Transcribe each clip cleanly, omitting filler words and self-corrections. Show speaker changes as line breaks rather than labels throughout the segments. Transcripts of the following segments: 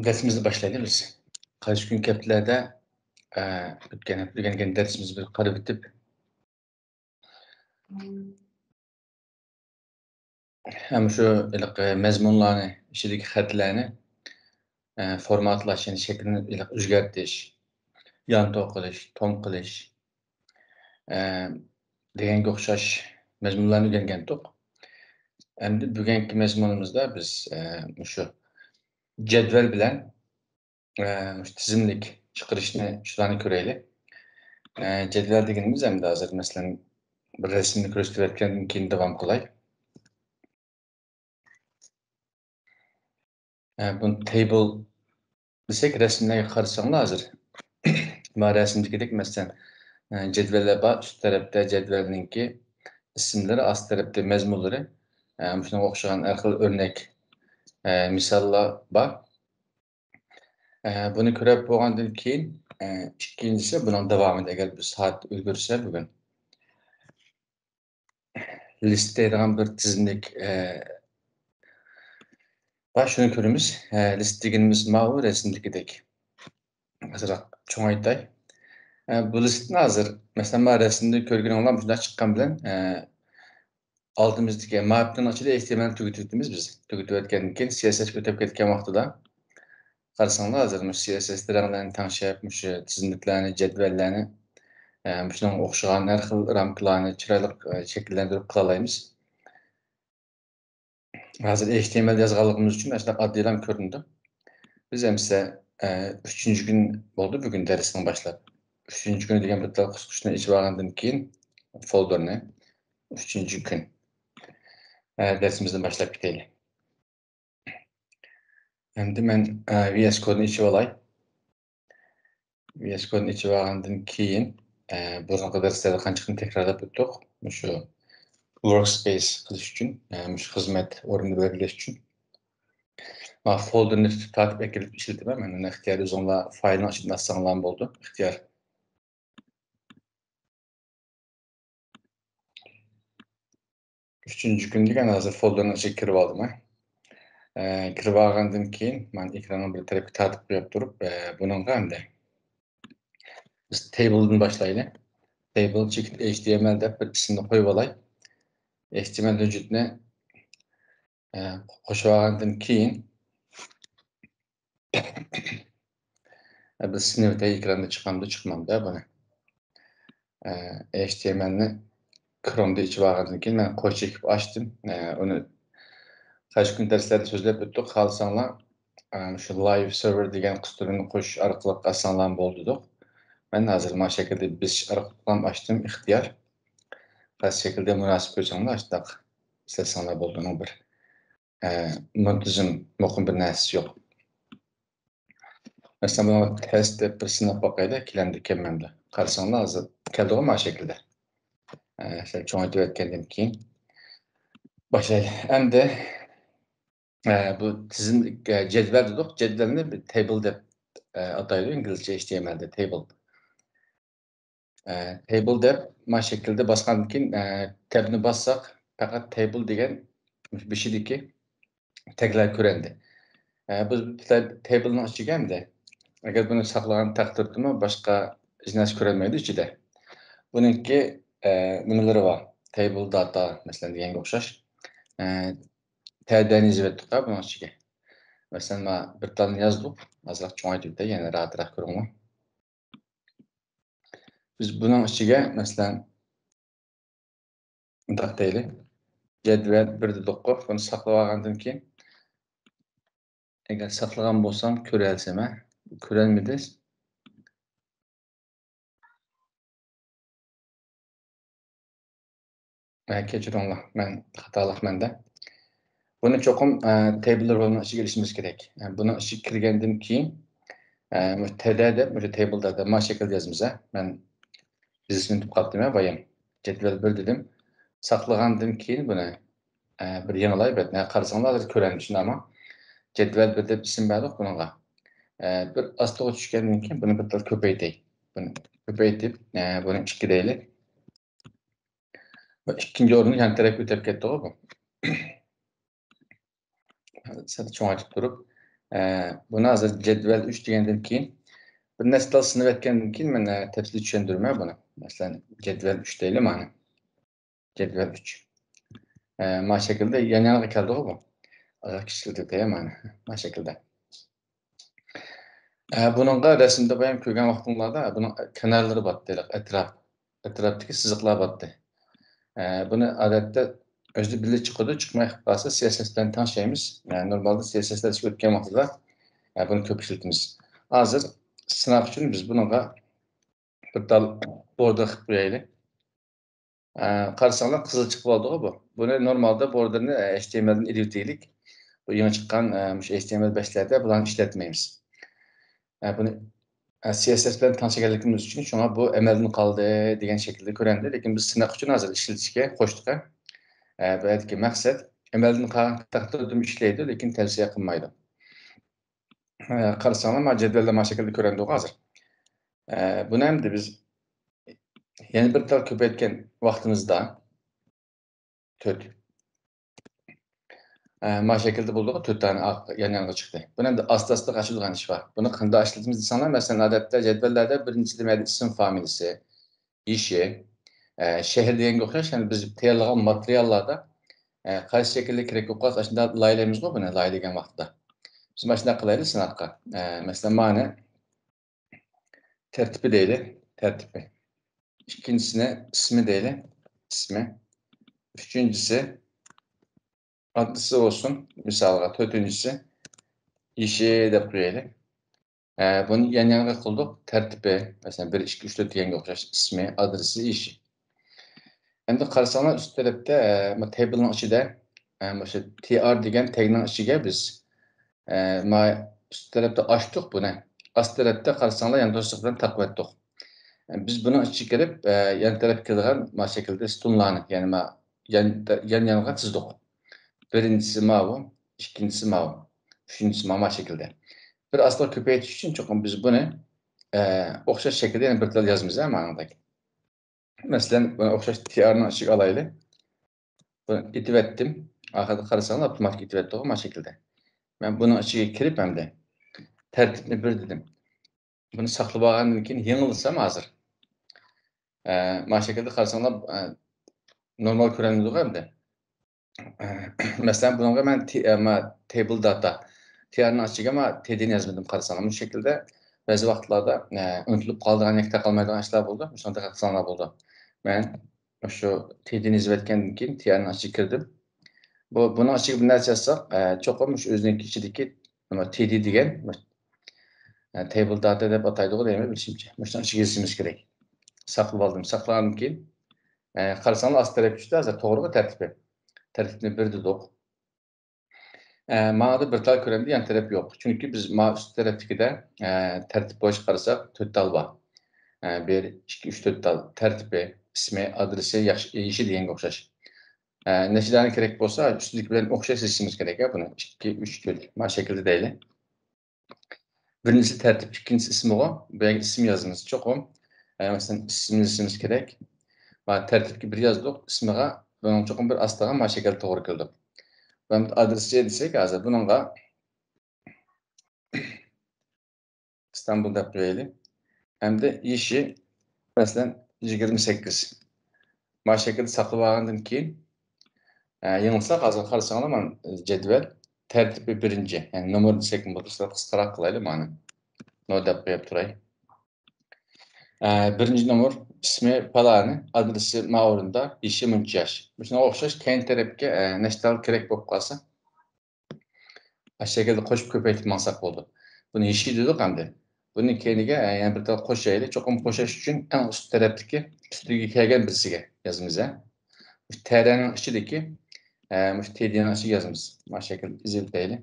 Dersimizi başlayabiliriz. Kaç gün keptlerde ötken dersimizi bir qarab bitib, hem şu mezmunlarni, ichidagi xatlarni formatlash, yani shaklini o'zgartirish, yantoq qilish, tom qilish deganga o'xshash mazmunlarni o'rgangandik. Endi bugungi mazmunimizda biz shu jadval bilan tizimlik chiqarishni shularni ko'raylik. Jadval deganimiz endi hozir masalan bir rasmni ko'rsatayotgandan keyin davom qilay. Bunu table desek rasmlarga qarasanglar hozir mana rasmdagidek masalan jadvallar bor. Üst tarafda jadvalninki ismlari, ast tarafda mazmunlari, shunga o'xshagan har xil o'rnak misollar bor. Buni ko'rib bo'lgandan keyin ikkinchisi buning davomida agar bir soat ulgursa bugun list deydigan bir tizimlik bor, shuni ko'ramiz. List deganimiz mana bu rasmdagidek. Azroq cho'ng aytay. Bu listni hozir masalan mana rasmda ko'rganinglar shunday chiqqan bilan oldimizdagi mapning ichida HTML tugatibmiz biz. Tugatayotgandan keyin CSS o'tib ketgan vaqtida qarasanglar hozir CSS ranglarni tanishib, shu tizimliklarni, jadvallarni shunga o'xshagan har xil ramkalarni chiroyli shakllantirib qila olamiz. Hozir HTML yozganligimiz uchun shunday oddiylam ko'rindi. Biz hamsa 3-chi kun bo'ldi bugun darsdan boshlab. 3-chi kun degan bitta qisqachni ichib olgandan keyin folderni 3-chi kun darsimizdan boshlab ketaylik. Endi men VS Code'ni ichib olay. VS Code'ni ichib olgandan keyin burungi darslarda qancha takrorlab o'tdik. Shu workspace qilish uchun, shu xizmat o'rnini belgilash uchun. Folderni tartib ekilib ishlataman. Men uni ixtiyor o'zinglar faylni ochib nassanglar bo'ldi. Ixtiyor. 3-chi kun degan hozir folderni ichiga kirib oldim. Kirib olgandan keyin men ekranni bir tarafga tartib qo'yib turib, buningga endi biz table'dan boshlaylik. Table HTML deb bir ismni qo'yib olay. HTML hujjatni qo'shib olgandan keyin biz sinfda ekranda chiqamda chiqmamda buni. HTMLni Chrome'da ichib olgandan keyin men qo'sh chekib ochdim. Uni kaç gün derslerde so'zlab o'tdik. Qalsanglar shu live server degan qusturini qo'shish orqali qilsanglar bo'ldi-dik. Men hozir mana shaklda 5 orqali ochdim ixtiyor. Qaysi shaklda munosib ko'rsanglar shunday islasanglar bo'ldi. Uning bir muntazam muqim bir narsasi yo'q. Masalan buni test deb bir sinab boqaylik, kelindi kelmamdi. Qarasanglar hozir keldi-ku mana shaklda. Sal cho'ng'aytirib o'tgandan keyin boshlaylik. Endi bu tizim jadval dedik. Jadvalni bir table deb ataydi inglizcha HTML'da table. Table deb mana shaklda bosgandan keyin tabni bossak faqat table degan beshidagi taglar ko'rindi. Biz tablening ichiga endi agar buni saqlagan taqdirda boshqa hech narsa ko'rolmaydi ichida. Buningki bunilari bor. Table data masalan deganga o'xshash. Ta'dani yozib buning ichiga. Masalan men bir tane yozdik. Azroq cho'ng'aytirib yana rahatroq ko'ringlar. Biz buning ichiga masalan bunday deylik. Jadval 1.9 buni saqlab olgandan keyin agar saqlagan bo'lsam ko'ra olsam, ko'rolmaysiz. Kechiringlar, men xatolik menda. Buni cho'qim table rolini ichiga ilishimiz kerak. Buni ichiga kirgandan keyin TD deb o'sha table'da mana shaklda yozamiz. Men biznesini tutib qoldim, bayam. Jadval 1 dedim. Saqlagandan keyin buni bir yangilayib o'tna qarasanglar ko'ramiz shuni ama jadval 1 deb ism berdik bunga. Bir astiga tushgandan keyin buni bir ko'paytay. Buni ko'paytib, buni 2 deylik. Bu ikkinchi o'rinni yan tarafga o'tib ketdi bu. Sal cho'ng'aytib turib, Buni hozir jadval 3 degandan keyin bir narsa sinib etgandan keyin men tafsil tushuntirmay buni. Masalan, jadval 3 deyli mana. Jadval 3. Mana şekilde yana keldi bu. Kişilikte mana. Mana şekilde. Bununla resimde bayan ko'rgan vaqtinglarda buni kanallari bor deylik, atrofdagi siziqlar bor. Buni odatda o'zi birga chiqadi, chiqmay qolsa CSS bilan tanishamiz. Normalda CSS'da ishga o'tgan vaqtida buni ko'p ishlatamiz. Hozir sinov uchun biz bunga bir tal border qilib qo'yaylik. Qarasanglar qizil chiqib oldi bu. Buni normalda borderni HTMLdan edit deylik. Bu yangi chiqqan HTML5'larda bularni ishlatmaymiz. Buni CSS bilan tanishganligimiz uchun shunga bu amaldan qoldi degan shaklda ko'rindi, lekin biz sinov uchun hozir ishlatishga qo'shdik. Bu yerdagi maqsad amaldan qolgan taqdirda ishlaydi, lekin tavsiya qilmaydi. Qarasanglar mana jadvalda mana shaklda ko'rindi hozir. Buni hamda biz yana bir tal ko'paytgan vaqtimizda 4 mana shaklda bo'ldi, 4 tane yana chiqdi. Buni hamda asta-asta ochilgan ish bor. Buni qanday ishlatamiz desanglar, masalan, odatda jadvallarda birinchi ism familiyasi, ishi, shahar deganga o'xshash, ya'ni biz tayyorlagan materiallarda qaysi shaklda kerak bo'lib qolsa, shunda laylaymiz buni, lay degan vaqtda. Biz mana shunday qilaylik sinatqa. Masalan, mana tertibi deylik, tertibi. İkincisine ismi deylik, ismi. Üçüncüsü adlısı olsun, misalga. Dördüncüsü işi deb qo'yaylik. Buni yan-yana qildik, tertibi, masalan 1 2 3 4 deganga o'xshash ismi, adresi, ishi. Endi qarasanglar üst tarafda table'ning ichida o'sha tr degan tagning ichiga biz üst tarafda ochdik buni. Ast tarafda qarasanglar yan to'siq bilan taqib etdik. Biz buni ichiga kirib, yan tarafga kelgan mana shaklda stunlarni, ya'ni yan-yanaga chizdik. Birincisi bu, ikincisi bu, üçüncüsü mana şekilde. Bir asla ko'paytirish uchun cho'qim biz buni o'xshash shaklda yana bir tal yozamiz ma'nodagi. Masalan, buni o'xshash tr'ni ichiga olaylik. Buni itib etdim. Oxirida qarasanglar avtomatik itib etdik mana shaklda. Men buni ichiga kirib hamda tartibni bir dedim. Buni saqlab olgandan keyin yengilsam hozir. Mana shaklda qarasanglar normal ko'rinadi hamda. Masalan, bunga men table data tr'ni ichiga tdni yozmadim qarasanglar. Bu shaklda ba'zi vaqtlarda unutilib qoldigan, yakta qolmaydigan ishlar bo'ldi. Shunday qilsanlar bo'ldi. Men shu tdni yozayotgandan keyin tr'ni ichiga kirdim. Buni ichiga bir narsa yozsak, cho'qim shu o'zining ichidagi td degan table data deb ataydi deymi bilishimcha. Shuni ichiga yozishimiz kerak. Saqlab oldim. Saqlagandan keyin qarasanglar ast tarafga tushdi, hozir to'g'ri tartibi. Tartibni bir dedik. Mana bir tal ko'rindi, yan taraf yo'q. Chunki biz mana üst tarafdagida tartib bo'yicha qarasak 4 tal bor. 1 2 3 4 tal tartibi, ismi, adresi, ishi deganga o'xshash. Nechilarni kerak bo'lsa, ustidagi bilan o'xshash yozishimiz kerak buni. 2 3 4 mana shaklda deylik. Birincisi tertip, ikincisi ismi o. Böyle isim yazımız çok o. Mesela ismimiz gerek. Ben tertipki bir yazdık, ismiga bunun çok bir astaga ma şekilde doğru keldi. Ben adresi desek hazır bununla İstanbul'da böyle. Hem de işi mesela 28. Ma şekilde saklab algandan keyin yanılsak hazır qarasanglar men jadval tertibi birinci. Yani numar desek bo'lsa qisqaroq qilaylik mana. No deb qo'yib turay. Birinci numar ismi falani, adresi ma'urunda, ishi muncha yosh. Shunga o'xshash keyin tarafga nechtal kerak bo'lib qolsa, shaklda qo'shib ko'paytirib maqsad bo'ldi. Buni ishi dedik hamda. Buning keyiniga yana bir tal qo'shaylik. Cho'qim qo'shish uchun eng ust tarafdagi ustiga kelgan birisiga yozamiz. T'ning ichidagi mush tdni ichiga yozamiz. Mana shaklda izlaylik.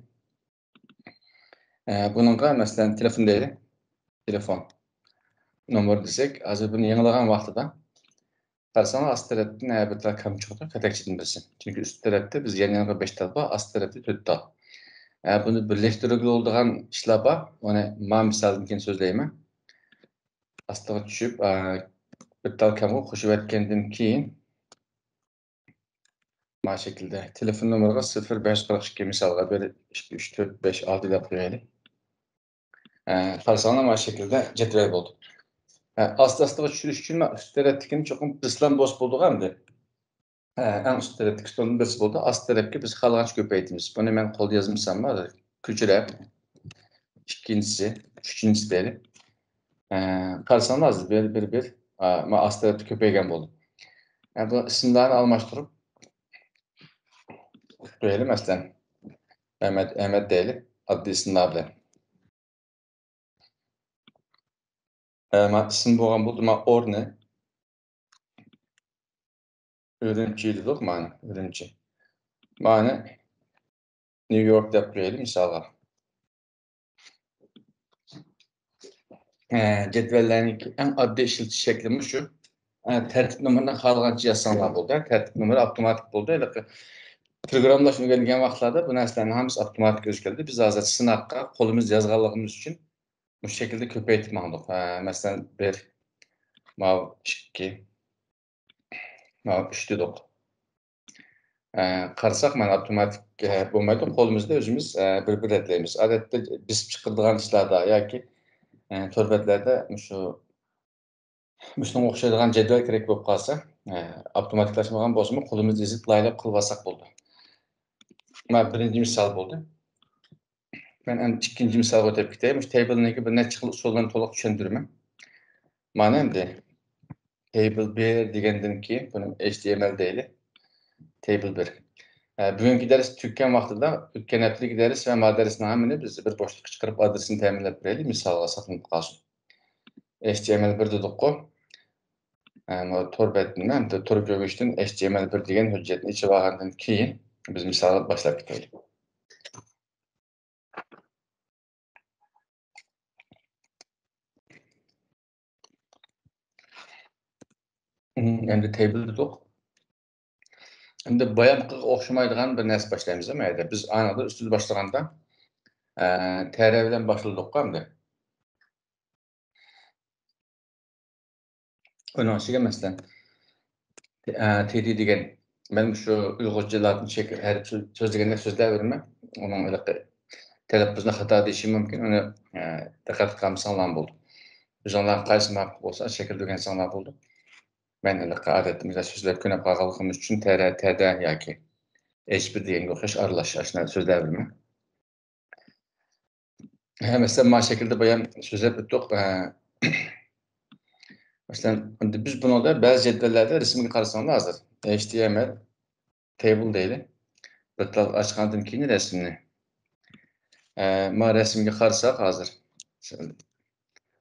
Buningga masalan telefon deylik. Telefon nomer desek, hozir buni yangilagan vaqtida qarasanglar ast tarafdan bir tal kam chiqdi, katakchidan birisi. Chunki ust tarafda biz yana 5 tal bor, ast tarafda 4 tal. Buni birlashtirib bo'ladigan ishlar bor. Uni men misoldan keyin so'zlayman. Astiga tushib, bir tal kamga qo'shib aytgandan keyin Ma şekilde. Telefon numarası 0542 misalga 1 2 3 4 5 6 dep koyaylik. Qarasana ma şekilde cetvel boldu. Asta-asta tushirish uchun men ust tarafdagini cho'qim bislan bos bo'ldi hamda. Eng ust tarafdagi stolning birisi bo'ldi. Ast tarafga biz qalgancha ko'paytimiz. Buni men qo'lda yozmasam, ko'chirib, ikkinchisi, uchinchisi deylik. Qarasana hozir bir men ast tarafda ko'paygan bo'ldi. Bu ismlarni almashtirib qo'yaylik, masalan, Ahmet deylik, oddiy ismlar bilan. Men ism bo'lgan bo'ldi, men o'rni Ürümçi dedik mani, Ürümçi. Mani New York deb qo'yaylik misolga. Cetvellerning eng oddiy ishlatish shakli shu. Tartib nomeridan xohlagancha yozsanglar bo'ldi. Tartib nomeri avtomatik bo'ldi. Programlash o'rgangan vaqtlarda bu narsalarni hammasi avtomatik o'zgardi. Biz hozir sinaqqa qo'limiz yozganligimiz uchun bu shaklda ko'paytib maqdik. Masalan, 1 mav 2 mav 3 dedik. Qarasak, mana avtomatik bo'lmaydi. Qo'limizda o'zimiz bir etlaymiz. Odatda biz chiqaradigan ishlarda yoki to'rbatlarda shunga o'xshaydigan jadval kerak bo'lib qolsa, avtomatlashmagan bo'lsa-mu, qo'limizda yozib laylab qilib olsak bo'ldi. Mana birinchi misol bo'ldi. Men endi ikkinchi misolga o'tib ketayim. Table'niki bir necha xil usullarni to'liq tushuntiraman. Mana endi table 1 degandan keyin buni HTML deylik. Table 1. Bugungi dars tugagan vaqtida o'tgan haftalik dars va modarsning hammani biz bir bo'shliqqa chiqarib adresini ta'minlab beraylik, misolga saqlanib qolsin. HTML1 dedik-ku. To'rbatdan to'rbatdan HTML1 degan hujjatni ichib olgandan keyin biz misolga boshlab ketaylik. Endi table dedik. Endi boyamqiga o'xshamaydigan bir narsa boshlaymiz mayda. Biz aniqda ustida boshlaganda TR bilan boshladik-ku endi. Onun için mesela TD degan men shu uyg'urchalarni har so'zlaganda so'zlar berman. Onun öyle telaffuzda xato deyishim mumkin. Uni diqqat qilsanglar bo'ldi. O'zinglar qaysi ma'qul bo'lsa, shakl o'rgansanglar bo'ldi. Men odatimizda so'zlab ko'nib qolganligimiz uchun TR, TD yoki H1 deganga o'xshash aralashishni so'zlar berman. Mesela bu şekilde bayan so'zlab o'tdik. Mesela biz bunu da bazı cetvellerde resmini qarasanglar hozir HTML table deylik. Bitta ochgandan keyin rasmni. Ma rasmga qarasak hozir.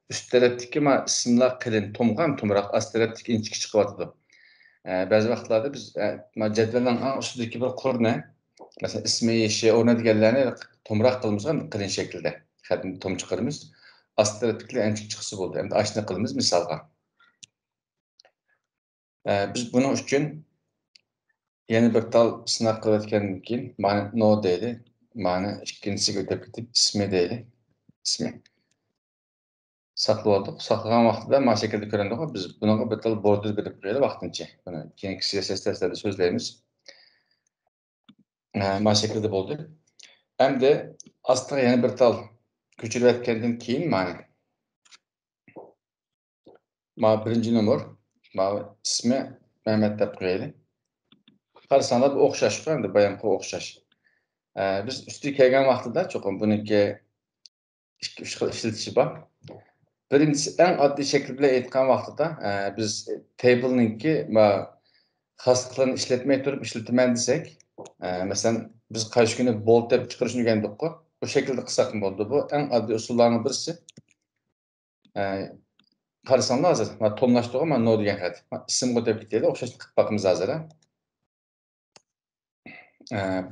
Üst tarafdagi ismlar qalin, to'mroq, ast tarafdagi inchik chiqyapti. Ba'zi vaqtlarda biz jadvalning ustidagi bir qurni, masalan, ismi, ishi, o'rnatganlarni to'mroq qilamiz, qalin shaklda. Xatni tom chiqaramiz. Ast tarafdagilar inchik chiqsa bo'ldi. Endi ashna qilamiz misolga. Biz buning uchun yana bir tal sinab qilayotgandan keyin mana no deydi. Mana ikkinchisiga o'tib ketib ismi deydi. İsmi. Saqladik. Saqlagan vaqtida mana shaklda ko'rindi. Biz bunga bir tal border berib qo'yaylik vaqtincha. Buni keyingi CSS darslarda so'zlaymiz. Mana shaklda bo'ldi. Endi astiga yana bir tal ko'chirayotgandan keyin mana birinchi nomer, mana ismi Mehmet deb qo'yaylik. Qarasanglar bu o'xshash, endi bayonga o'xshash. Biz ustiga kelgan vaqtida cho'qim buniki 2-3 xil ishlatishi bor. Birinchisi eng oddiy shakl bilan aytgan vaqtida biz table'ninki xosliklarni ishlatmay turib ishlataman desak, masalan, biz qaysi kuni bold deb chiqarishni o'rgandik-ku. Bu shaklda qilsak bo'ldi. Bu eng oddiy usullarning birisi. Qarasanglar hozir mana tomlashtirib, mana no degan xat. Ismga deb ketaylik, o'xshashni qilib boqamiz hozir.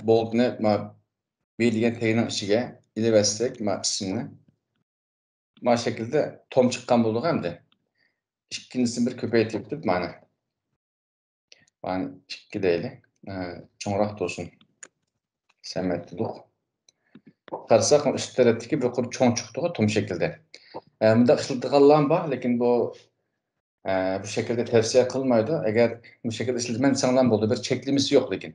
Boldni B degan tagning ichiga ilaversak, mana ismni. Mana shaklda tom chiqqan bo'ldi endi. Ikkinchisini bir ko'paytirib mana. Mana 2 deylik. Cho'ngroq bo'lsin. Samat dedik. Qarasak, üst tarafdagi bir qurib cho'ng chiqdi, tom shaklda. Bunda ishlatganlar bor, lekin bu shaklda tavsiya qilmaydi. Agar bu shaklda ishlatmay desanglar bo'ldi, bir cheklimasi yo'q lekin.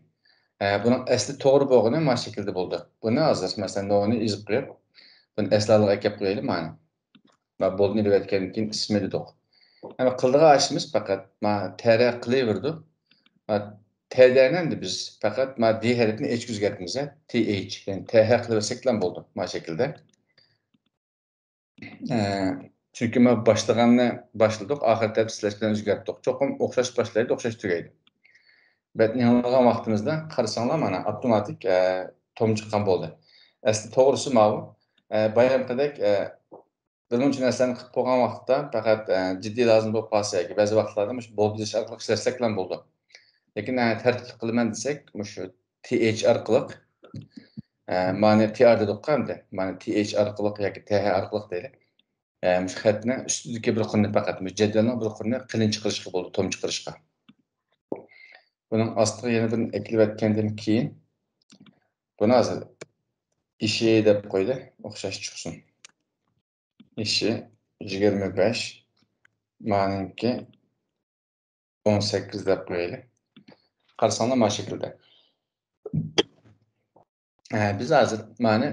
Bunun asli to'g'ri bo'lgani mana shu shaklda bo'ldi. Buni hozir masalan noni ezib qo'yib, buni aslarga kelib qo'yaylik mana. Va bo'lni deb aytgandan keyin ismi dedik. Ana qildigan ishimiz faqat mana tara qilaverdi. Va T'den de biz faqat ma D harfini H o'zgartimiz, TH, yani TH qilib ham bo'ldi, mana shaklda. Chunki ma boshlaganni boshladik, oxirida slash bilan o'zgartdik. Cho'qim o'xshash boshlaydi, o'xshash tugaydi. Betni yig'ilgan vaqtimizda qarasanglar mana avtomatik tom chiqqan bo'ldi. Asli to'g'risi mana bu. Bayramqadek birmuncha narsani qilib qo'ygan vaqtda faqat jiddiy lozim bo'lib qolsa yoki ba'zi vaqtlarda mush bo'ldish orqali ishlasak ham bo'ldi. Lekin tartib qilaman desak, shu TH orqali mana TR dedik hamda, mana TH orqali yoki TH orqali deylik. Mush xatni ustidagi bir qurni faqat jadvalning bir qurni qilin chiqarishga bo'ldi, tom chiqarishga. Bunun astiga yana bir eklab aytgandan keyin buni hozir ishi deb qo'ydi, o'xshash chiqsin. Ishi 25, meniki 18 deb qo'yaylik. Qarasanglar mana shaklda. Biz hozir mana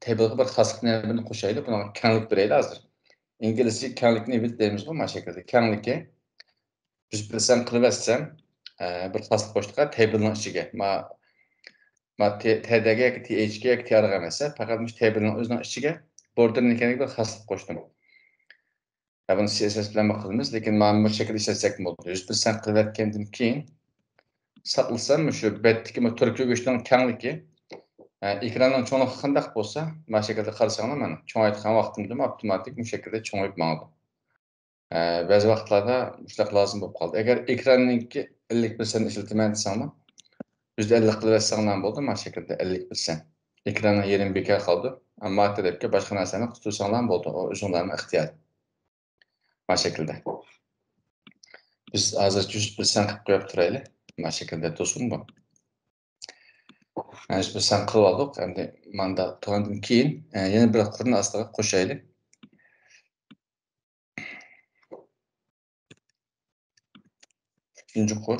table'ga bir xoslikni qo'shaylik, buni kenglik beraylik hozir. İngilizce kenglikni bil deymiz bu mana shaklda. Kengligi biz bilsam qilib etsam, bir xoslik qo'shdiq table'ning ichiga. Ma TD'ga yoki TH'ga yoki TR'ga emas, faqat mush table'ning o'zining ichiga borderning ekaniga bir xoslik qo'shdim. Buni CSS bilan qilamiz, lekin mana bu shaklda ishlatsak bo'ldi. 100% qilib etgandan keyin saqlasam shu betdagi turk ko'gishning kengligi ekranning cho'nlig'i qanday bo'lsa, mana shu shaklda qarasanglar mana cho'ngaytgan vaqtimda avtomatik bu shaklda cho'ngayib mangdi. Ba'zi vaqtlarda shunday lozim bo'lib qoldi. Agar ekranninki 50% ishlataman desanglar, %50 qilib etsanglar bo'ldi, mana shu shaklda 50%. Ekranning yerini bekor qoldi. Ammo tarafga boshqa narsani qistirsanlar bo'ldi. O o'zingizlarning ixtiyori. Mana shaklda. Biz hozir 100% qilib qo'yib turaylik. Mana shaklda tursin bu. Mana 100% qilib oldik. Endi manda turgandan keyin yana bir qurni ostiga qo'shaylik. Üçüncü qur.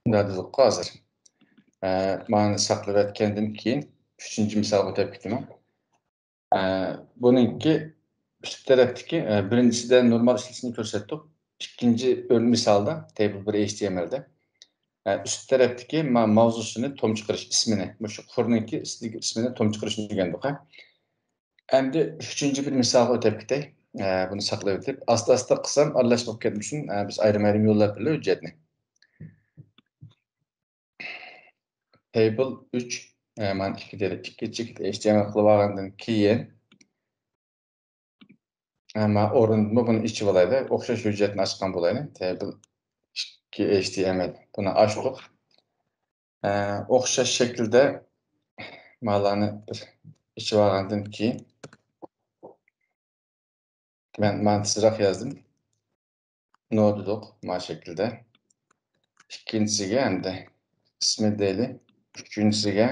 Bundadik hozir. Mana saqlab etgandan keyin 3-chi misolga o'tib ketaman. Buningki üst tarafdagi birinchisida normal ishlashini ko'rsatdik. Ikkinchi misolda table 1 HTMLda üst tarafdagi mavzusini tom chiqarish ismini, shu qurninki ismini tom chiqarishni o'rgandik. Endi 3-chi bir misolga o'tib ketay. Buni saqlab o'tib, asta-asta qilsam aralashib bo'lib ketmisin. Biz ayrim-ayrim yo'llar bilan hujjatni. Table 3 man 2 deylik, 2 HTML qilib olgandan keyin men o'rnimda buni ichib olaylik. O'xshash hujjatni ochgan bo'laylik. Table 2 HTML. Buni ochdik. O'xshash shaklda ma'lani bir ichib olgandan keyin men tezroq yozdim. No dedik, mana shaklda. Ikkinchisiga endi ismi deylik. Uchinchisiga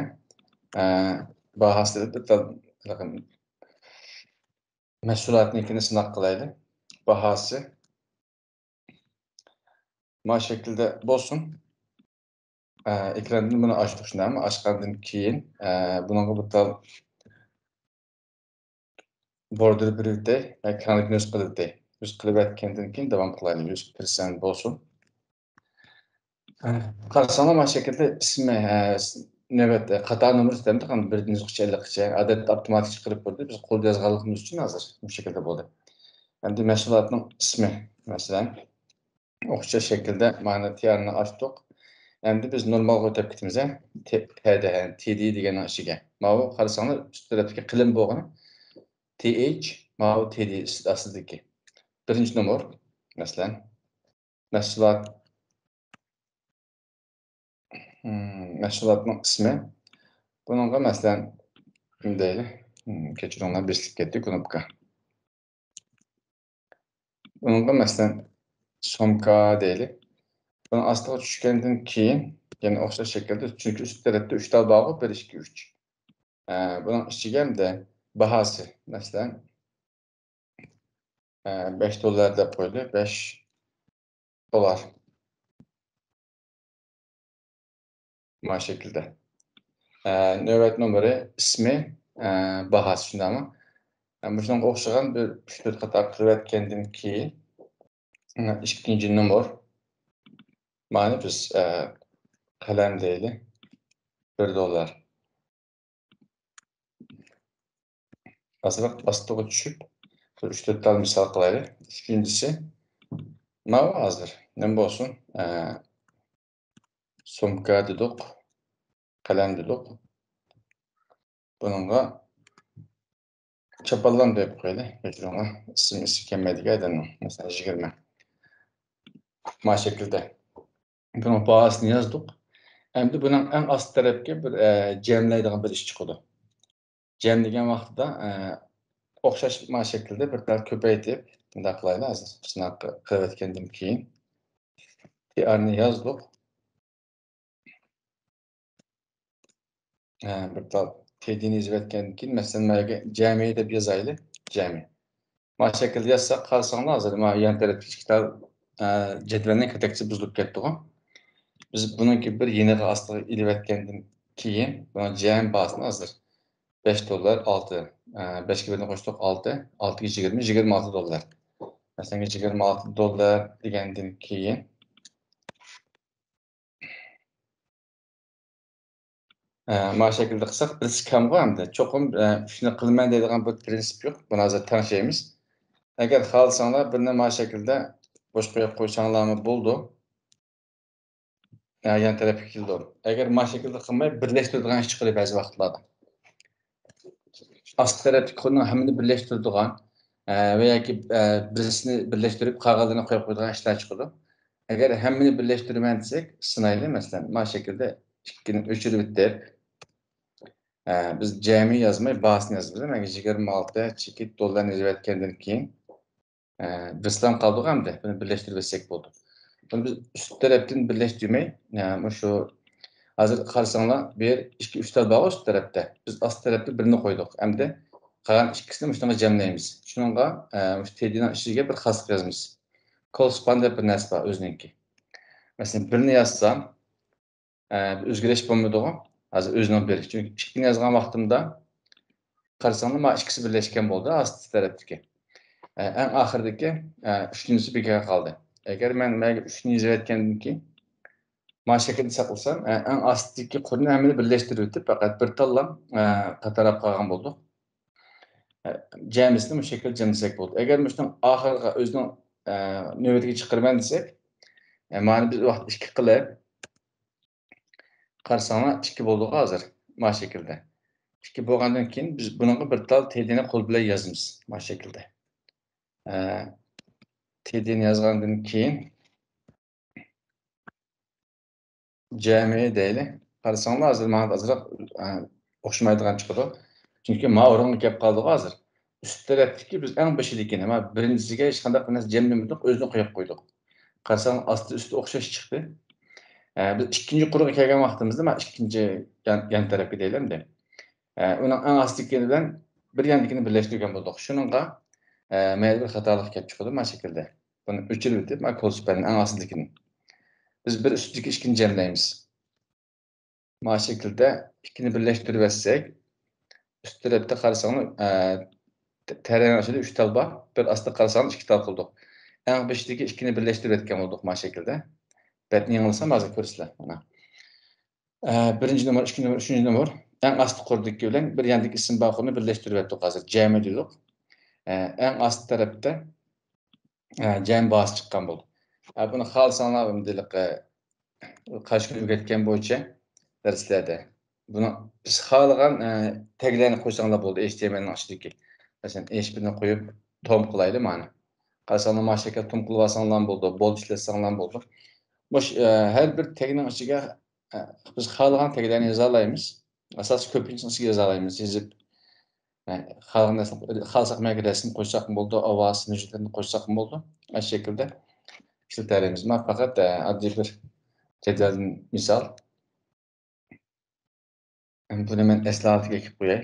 bahosida bitta mahsulotnikini sinab qilaylik. Bahosi mana shaklda bo'lsin. Ekrandan buni ochdik shundaymi? Ochgandan keyin bunga bitta border birlikda ekranni yuz qilibdi. Yuz qilib aytgandan keyin davom qilaylik. 100% bo'lsin. Qarasanglar mana shaklda ismi navbatda qator nomer sistemda ham 1.50gacha odatda avtomatik chiqarib berdi. Biz qo'lda yozganligimiz uchun hozir bu shaklda bo'ldi. Endi mahsulotning ismi masalan o'xshash shaklda mana TRni ochdik. Endi biz normalga o'tib ketamiz, TD, TD degan ishiga. Mana bu qarasanglar ust tarafga qilim bo'lgan TH, mana bu TD aslidagi. Birinchi nomer masalan mahsulotning ismi. Buningga masalan deylik, kechiringlar beslib ketdi knopka. Buningga masalan somka deylik. Buni ostiga tushgandan keyin yana o'xshash shaklda, chunki ust tarafda 3 ta bog'i 1 2 3. Buning ichiga hamda bahosi masalan $5 dep koydu. $5. Bu şekilde. Növbet numara, ismi, bahası şundamı. Şunga oxşagan bir 3-4 qatar qilib etkendim keyin, ikkinchi numar. Mana biz qalam deyli. $1. Azroq bastığı tushib, 3-4 tal misol qilaylik. Ikkinchisi, mana hozir nima bo'lsin? Sumka dedik, qalam dedik. Bununla çapallan deb qo'yaylik. Kechiringlar, ismi kelmaydigan aydanman. Masalan, 20. Mana şekilde. Bunun bahasını yazdık. Endi bunun en ast tarafga bir jamlaydigan bir ish chiqadi. Jamlagan vaqtida o'xshash mana şekilde bir tal ko'paytib, bunday qilaylik hozir. Shunaqa qilib o'tgandan keyin TR'ni yazdik. Bir tal TD'ni yozib o'tgandan keyin masalan mana jami deb yozaylik. Jami. Mana şekilde yazsak qarasanglar hozir mana yan tarafga ikki tal jadvalning katakchi buzilib ketdi-ku. Biz bununki bir yeniga astiga ilib o'tgandan keyin buna jami bahasini hozir $5, 6. 5'e birini qo'shdik 6, 6'ga 20, $26. Masalan, $26 degandan keyin mana şekilde qilsak, biz kamga hamda cho'qim shuni qilman deydigan bir prinsip yo'q. Buni hozir tanishamiz. Agar xohlasanglar birini mana şekilde bosh qo'yib qo'ysanglarmi bo'ldi. Yan tarafga keldim. Agar mana şekilde qilmay birlashtiradigan ish chiqadi ba'zi vaqtlarda. Ast tarafdagi qo'lni hammani birlashtiradigan va yoki birisini birlashtirib qog'ozini qo'yib qo'yadigan ishlar chiqadi. Agar hammani birlashtirman desak, sinaylik masalan, mana şekilde ikkini o'chirib bitib, biz jami yozmay bahasini yozamiz. Mana $26 yozib o'tgandan keyin bizdan qoldi hamda buni birlashtirib etsak bo'ldi. Buni biz üst tarafdan birlashtirmay, shu hozir qarasanglar, bu yer 2-3 tal bor üst tarafda. Biz ast tarafda birini qo'ydik. Hamda qolgan ikkisini shunga jamlaymiz. Shunga shu TD'ning ichiga bir xaslik yozamiz. Correspond deb bir narsa bor o'ziniki. Masalan, birini yozsam, o'zgarish bo'lmaydi-ku. Hozir o'zining beri. Chunki ikkini yozgan vaqtimda qarasanglar, mana ikkisi birlashgan bo'ldi ast tarafdagi. En oxiridagi uchinchisi bekor qoldi. Agar men mana 3 ni yozib aytgandan keyin mana şekilde saqlasam, en astdagi qo'lni hammani birlashtirib o'tib, faqat bir tanlam qatarab qolgan bo'ldik. Jamisini bu şekilde jamlasak bo'ldi. Agar shundan oxiriga o'zining navbatiga chiqarman desak, mana biz vaqt 2 qilib qarasanglar 2 bo'ldi hozir. Mana şekilde. 2 bo'lgandan keyin biz buningga bir tal TD'ni qo'l bilan yozamiz. Mana şekilde. TD'ni yozgandan keyin jami deyli. Qarasanglar hozir mana azroq o'xshamaydigan chiqadi. Chunki mana o'ringa kelib qoldik hozir. Üst tarafdagi biz eng boshidagini, mana birinchisiga hech qanday narsa jamlamadik, o'zini qo'yib qo'ydik. Qarasang asti usti o'xshash chiqdi. Biz ikkinchi quruqqa kelgan vaqtimizda mana ikkinchi yan tarafga deylamda. Uning eng astidagi bilan bir yandikini birlashtirgan bo'ldik. Shuningga mayli bir xatolik kelib chiqdi mana şekilde. Buni o'chirib o'tib, mana ko'rsatmaning eng astidagini. Biz bir ustidagi ikkini jamlaymiz. Mana şekilde ikkini birlashtirib etsek, üst tarafda qarasanglar, TR'ning ichida 3 tal bor. Bir astida qarasanglar 2 tal qildik. Eng beshidagi ikkini birlashtirib etgan bo'ldik mana şekilde. Betni yanılsam hozir ko'rsizlar. Mana. Birinchi numar, ikkinchi numar, uchinchi numar. Eng asti qurdiki bilan bir yandagi ism baqini birlashtirib etdik hozir. Jami dedik. Eng ast tarafda jami bahasi chiqqan bo'ldi. Buni xohlasanglar bunday qarshi kun o'rgatgan bo'yicha darslarda buni biz xohlagan taglarni qo'ysanglar bo'ldi HTMLning ichidagi. Masalan, HTMLni qo'yib tom qilaylik mana. Qarasanglar mana shekilde tom qilib olsanglar bo'ldi, bold ishlatsanglar bo'ldi. Her bir tagning ichiga biz xohlagan taglarni yoza olamiz. Asosiy ko'pinchisini ichiga yoza olamiz. Yozib xohlagan narsani xohlasak rasm qo'ysak bo'ldi, ovoz, nujlarni qo'ysak bo'ldi. Mana shu shaklda ishlatamiz. Men faqat oddiy bir jadvaldan misol. Buni men eslatiga ekib qo'yay.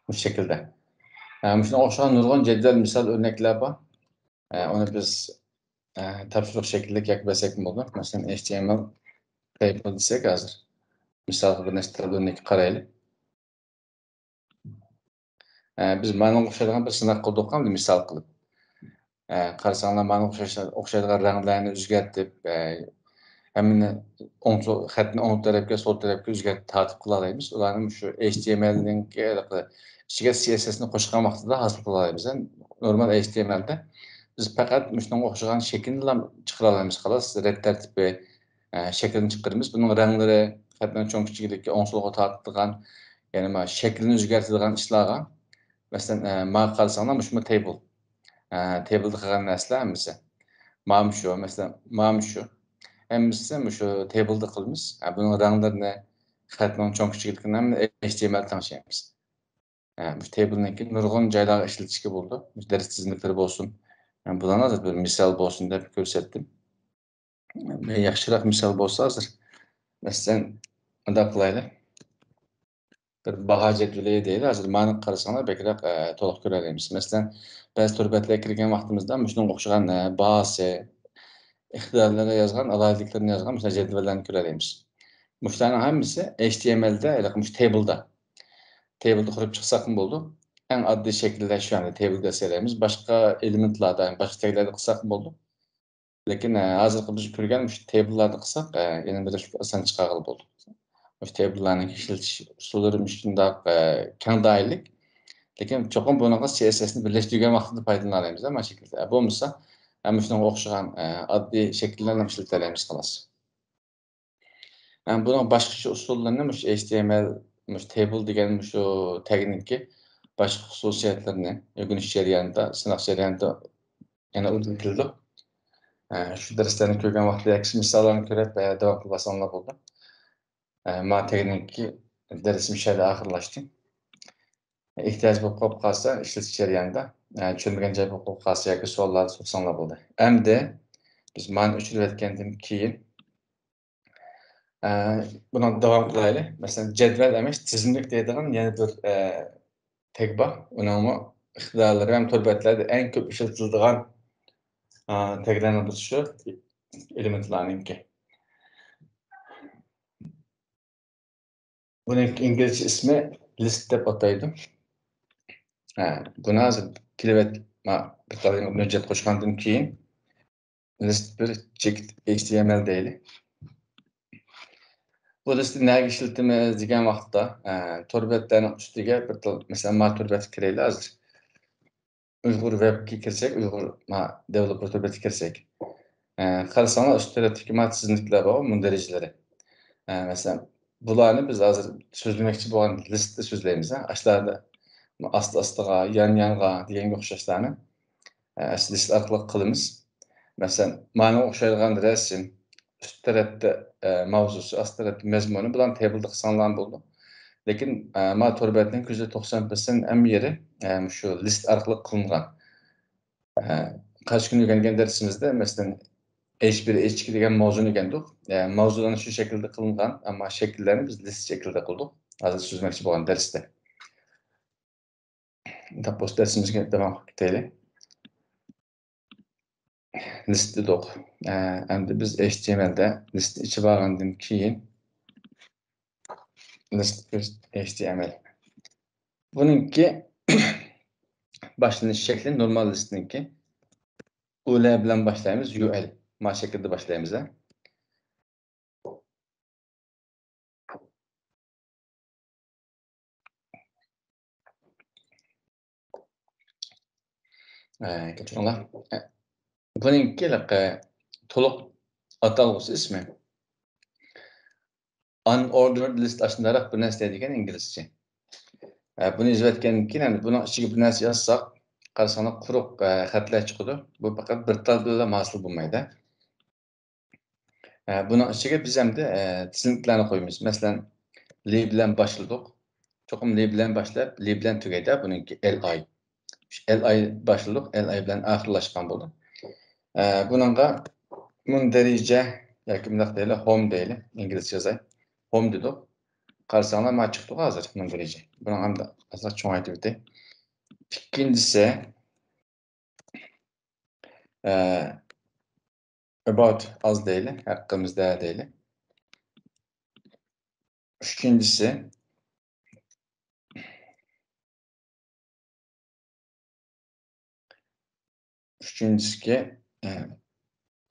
Bu şekilde. Şuna oxşayan nurg'un jadval misal örnekler var. Onu biz topshiriq şekilde yakbasak bo'ldi. Masalan, HTML table desak hozir. Misal bir nechta örnek qaraylik. Biz mana o'xshaydigan bir sinov qildik ham misal qilib. Qarasanglar mana o'xshaydigan ranglarni o'zgartib, hammani xatni o'ng tarafga, sol tarafga o'zgartib tartib qila olamiz. Ularni shu HTMLning ichiga CSS'ni qo'shgan vaqtida hosil qila olamiz. Normal HTMLda biz faqat shunga o'xshagan shaklni chiqara olamiz xolos. Red tartibi shaklni chiqaramiz. Buning ranglari, xatning cho'ng kichiklikka, o'ng solga tortilgan, ya'ni mana shaklni o'zgartiradigan ishlarga masalan, mana qarasanglar shu table. Tableda qilgan narsalar hammasi. Mana shu, masalan, mana shu. Hammasi shu tableda qilamiz. Buning ranglarini, xatning cho'ng kichikligini hamma HTML tanishamiz. Bu tableniki nurg'un joylarga ishlatishga bo'ldi. Dars tizimliklari bo'lsin. Bularni hozir bir misol bo'lsin deb ko'rsatdim. Yaxshiroq misol bo'lsa hozir masalan, bunday qilaylik. Bir baho jadvali deydi. Hozir mana qarasanglar bekroq to'liq ko'ramiz. Masalan, ba'zi turbatlarga kirgan vaqtimizda shunga o'xshagan bahosi, ixtiyorlarga yozgan, alohidliklarni yozgan mesela jadvallarni ko'ramiz. Bularning hammasi HTMLda, tableda. Tableda qurib chiqsak ham bo'ldi. Eng oddiy shaklda shu anda tableda yasalaymiz. Boshqa elementlarda, boshqa taglarda qilsak ham bo'ldi. Lekin hozirgi biz ko'rgan shu tablelarda qilsak, yana bir oson chiqarib bo'ldi. Shu tablelarning ishlatish usullari shundoq keng doirlik. Lekin cho'qim bunga CSS'ni birlashtirgan vaqtida foydalanamiz, mana shaklda. Bo'lmasa, ham shunga o'xshagan oddiy shakllarni ishlatamiz xolos. Buning boshqacha usullarini shu HTML, table degan shu tagniki boshqa xususiyatlarini o'rganish jarayonida, sinov jarayonida yana o'rgatildi. Shu darslarni ko'rgan vaqtda yaxshi misollarni ko'rib, davom qilib olsanglar bo'ldi. Ma tagniki darsim shada oxirlashdi. Ehtiyoj bo'lib qolib qolsa, ishlatish jarayonida tushunmagan joy bo'lib qolib qolsa yoki savollar so'rasanglar bo'ldi. Endi biz mana o'chirayotgandan keyin buni davom qilaylik. Masalan, jadval emas, tizimlik deydigan yana bir tag bor. Uning ixtiyorlari ham turbatlarda eng ko'p ishlatiladigan taglarning biri shu elementlarningki. Buning inglizcha ismi list deb ataydi. Buni hozir klivat bir qadam hujjat qo'shgandan keyin list bir checked HTML deylik. Bu listni nega ishlatamiz degan vaqtda turbatlarning ustiga bir masalan ma turbatga kiraylik hozir. Uyg'ur webga kirsak, Uyg'ur developer turbatga kirsak. Qarasanglar üst tarafdagi tizimliklar bor, mundarijlari. Masalan, bularni biz hozir so'zlamoqchi bo'lgan listni so'zlaymiz. Ashlarda asti-astiga, yan-yanga deganga o'xshashlarni list orqali qilamiz. Masalan, mana o'xshaydigan rasm, üst tarafda mavzusi, asti tarafda mazmuni bilan tableda qilsanglar bo'ldi. Lekin ma turbatning %90% ham yeri shu list orqali qilingan. Qarshi kun o'rgangan darsimizda masalan H1, H2 degan mavzuni o'rgandik. Mavzularni shu shaklda qilingan, ammo shakllarni biz list shaklida qildik. Hozir so'zmoqchi bo'lgan darsda. Tapos darsimizga davom etaylik. List dedik. Endi biz HTMLda list ichib olgandan keyin list HTML. Buningki boshlanish shakli normal listniki. Ular bilan boshlaymiz, UL. Mana shaklda boshlaymiz. Kechiringlar. Buningki to'liq atalg'usi ismi unordered list ashundaroq bir narsa degan inglizcha. Buni yozayotgandan keyin buning ichiga bir narsa yozsak, qarasanglar quruq xatlar chiqadi. Bu faqat bir tal bilan hosil bo'lmaydi. Buning ichiga biz hamda tizimlarni qo'yamiz. Masalan, li bilan boshladik. Cho'qim li bilan boshlab, li bilan tugaydi. Buningki li. li boshladik, li bilan oxirlashgan bo'ldi. Buningga mundarija yoki bunday deylik, home deylik, inglizcha yozay. Home dedik. Qarasanglar mana chiqdi hozir mundarija. Buni ham azroq cho'ngaytirib o'tay. Ikkinchisi about az deylik, haqqimizda deylik. Üçüncüsü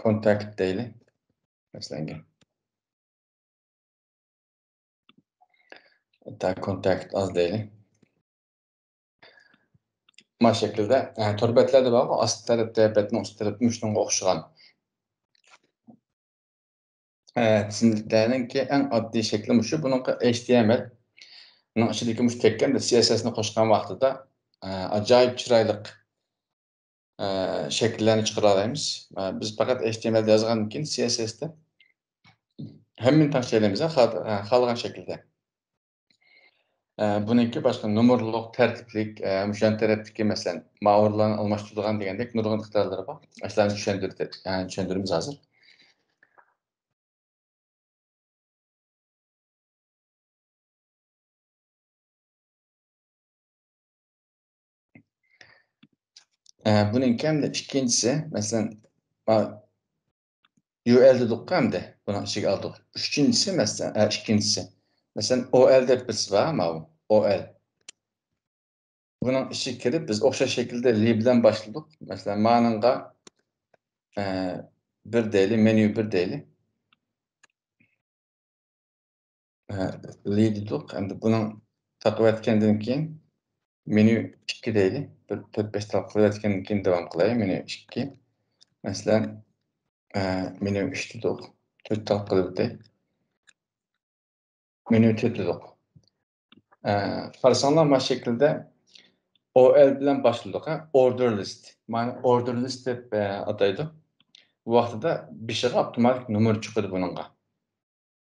contact deylik. Mesela hatta contact az deylik. Bu şekilde torbetlerde var, ast tarafta betning ust tarafı shunga o'xshagan. Tizimliklarninki eng oddiy shakli mushu. Buning HTML buning ichidagi mush tekkanda CSS ni qo'shgan vaqtida ajoyib chiroyli shakllarni chiqara olamiz. Biz faqat HTML yozgandan keyin CSS da hammani taqshaylaymiz xohlagan shaklda. Buniki boshqa nomerliq, tartiblik, mushan tarafdagi masalan ma'lumotlarni almashtiradigan degandek nurg'un iqtidorlari bor. Shularni tushuntiramiz hozir. Buningki hamda ikkinchisi masalan UL dedik hamda buni ichiga oldik. Uchinchisi masalan ikkinchisi masalan OL deb birisi bor, mana OL. Buning ichiga kirib biz o'xshash shaklda li bilan boshladik. Masalan, ma'nonga bir deylik, menu bir deylik. Li dedik. Endi buni taqib etgandan keyin menu 2 deylik. 4-5 taqib etgandan keyin davom qilaylik. Menu 2. Masalan, menu 3 dedik. 4 taqib qilib menu 4 dedik. Qarasanlar mana şekilde OL bilan başladık. Order list. Ma'ni order list deb ataydi. Bu vaqtida beshiga avtomatik nomer chiqadi buningga.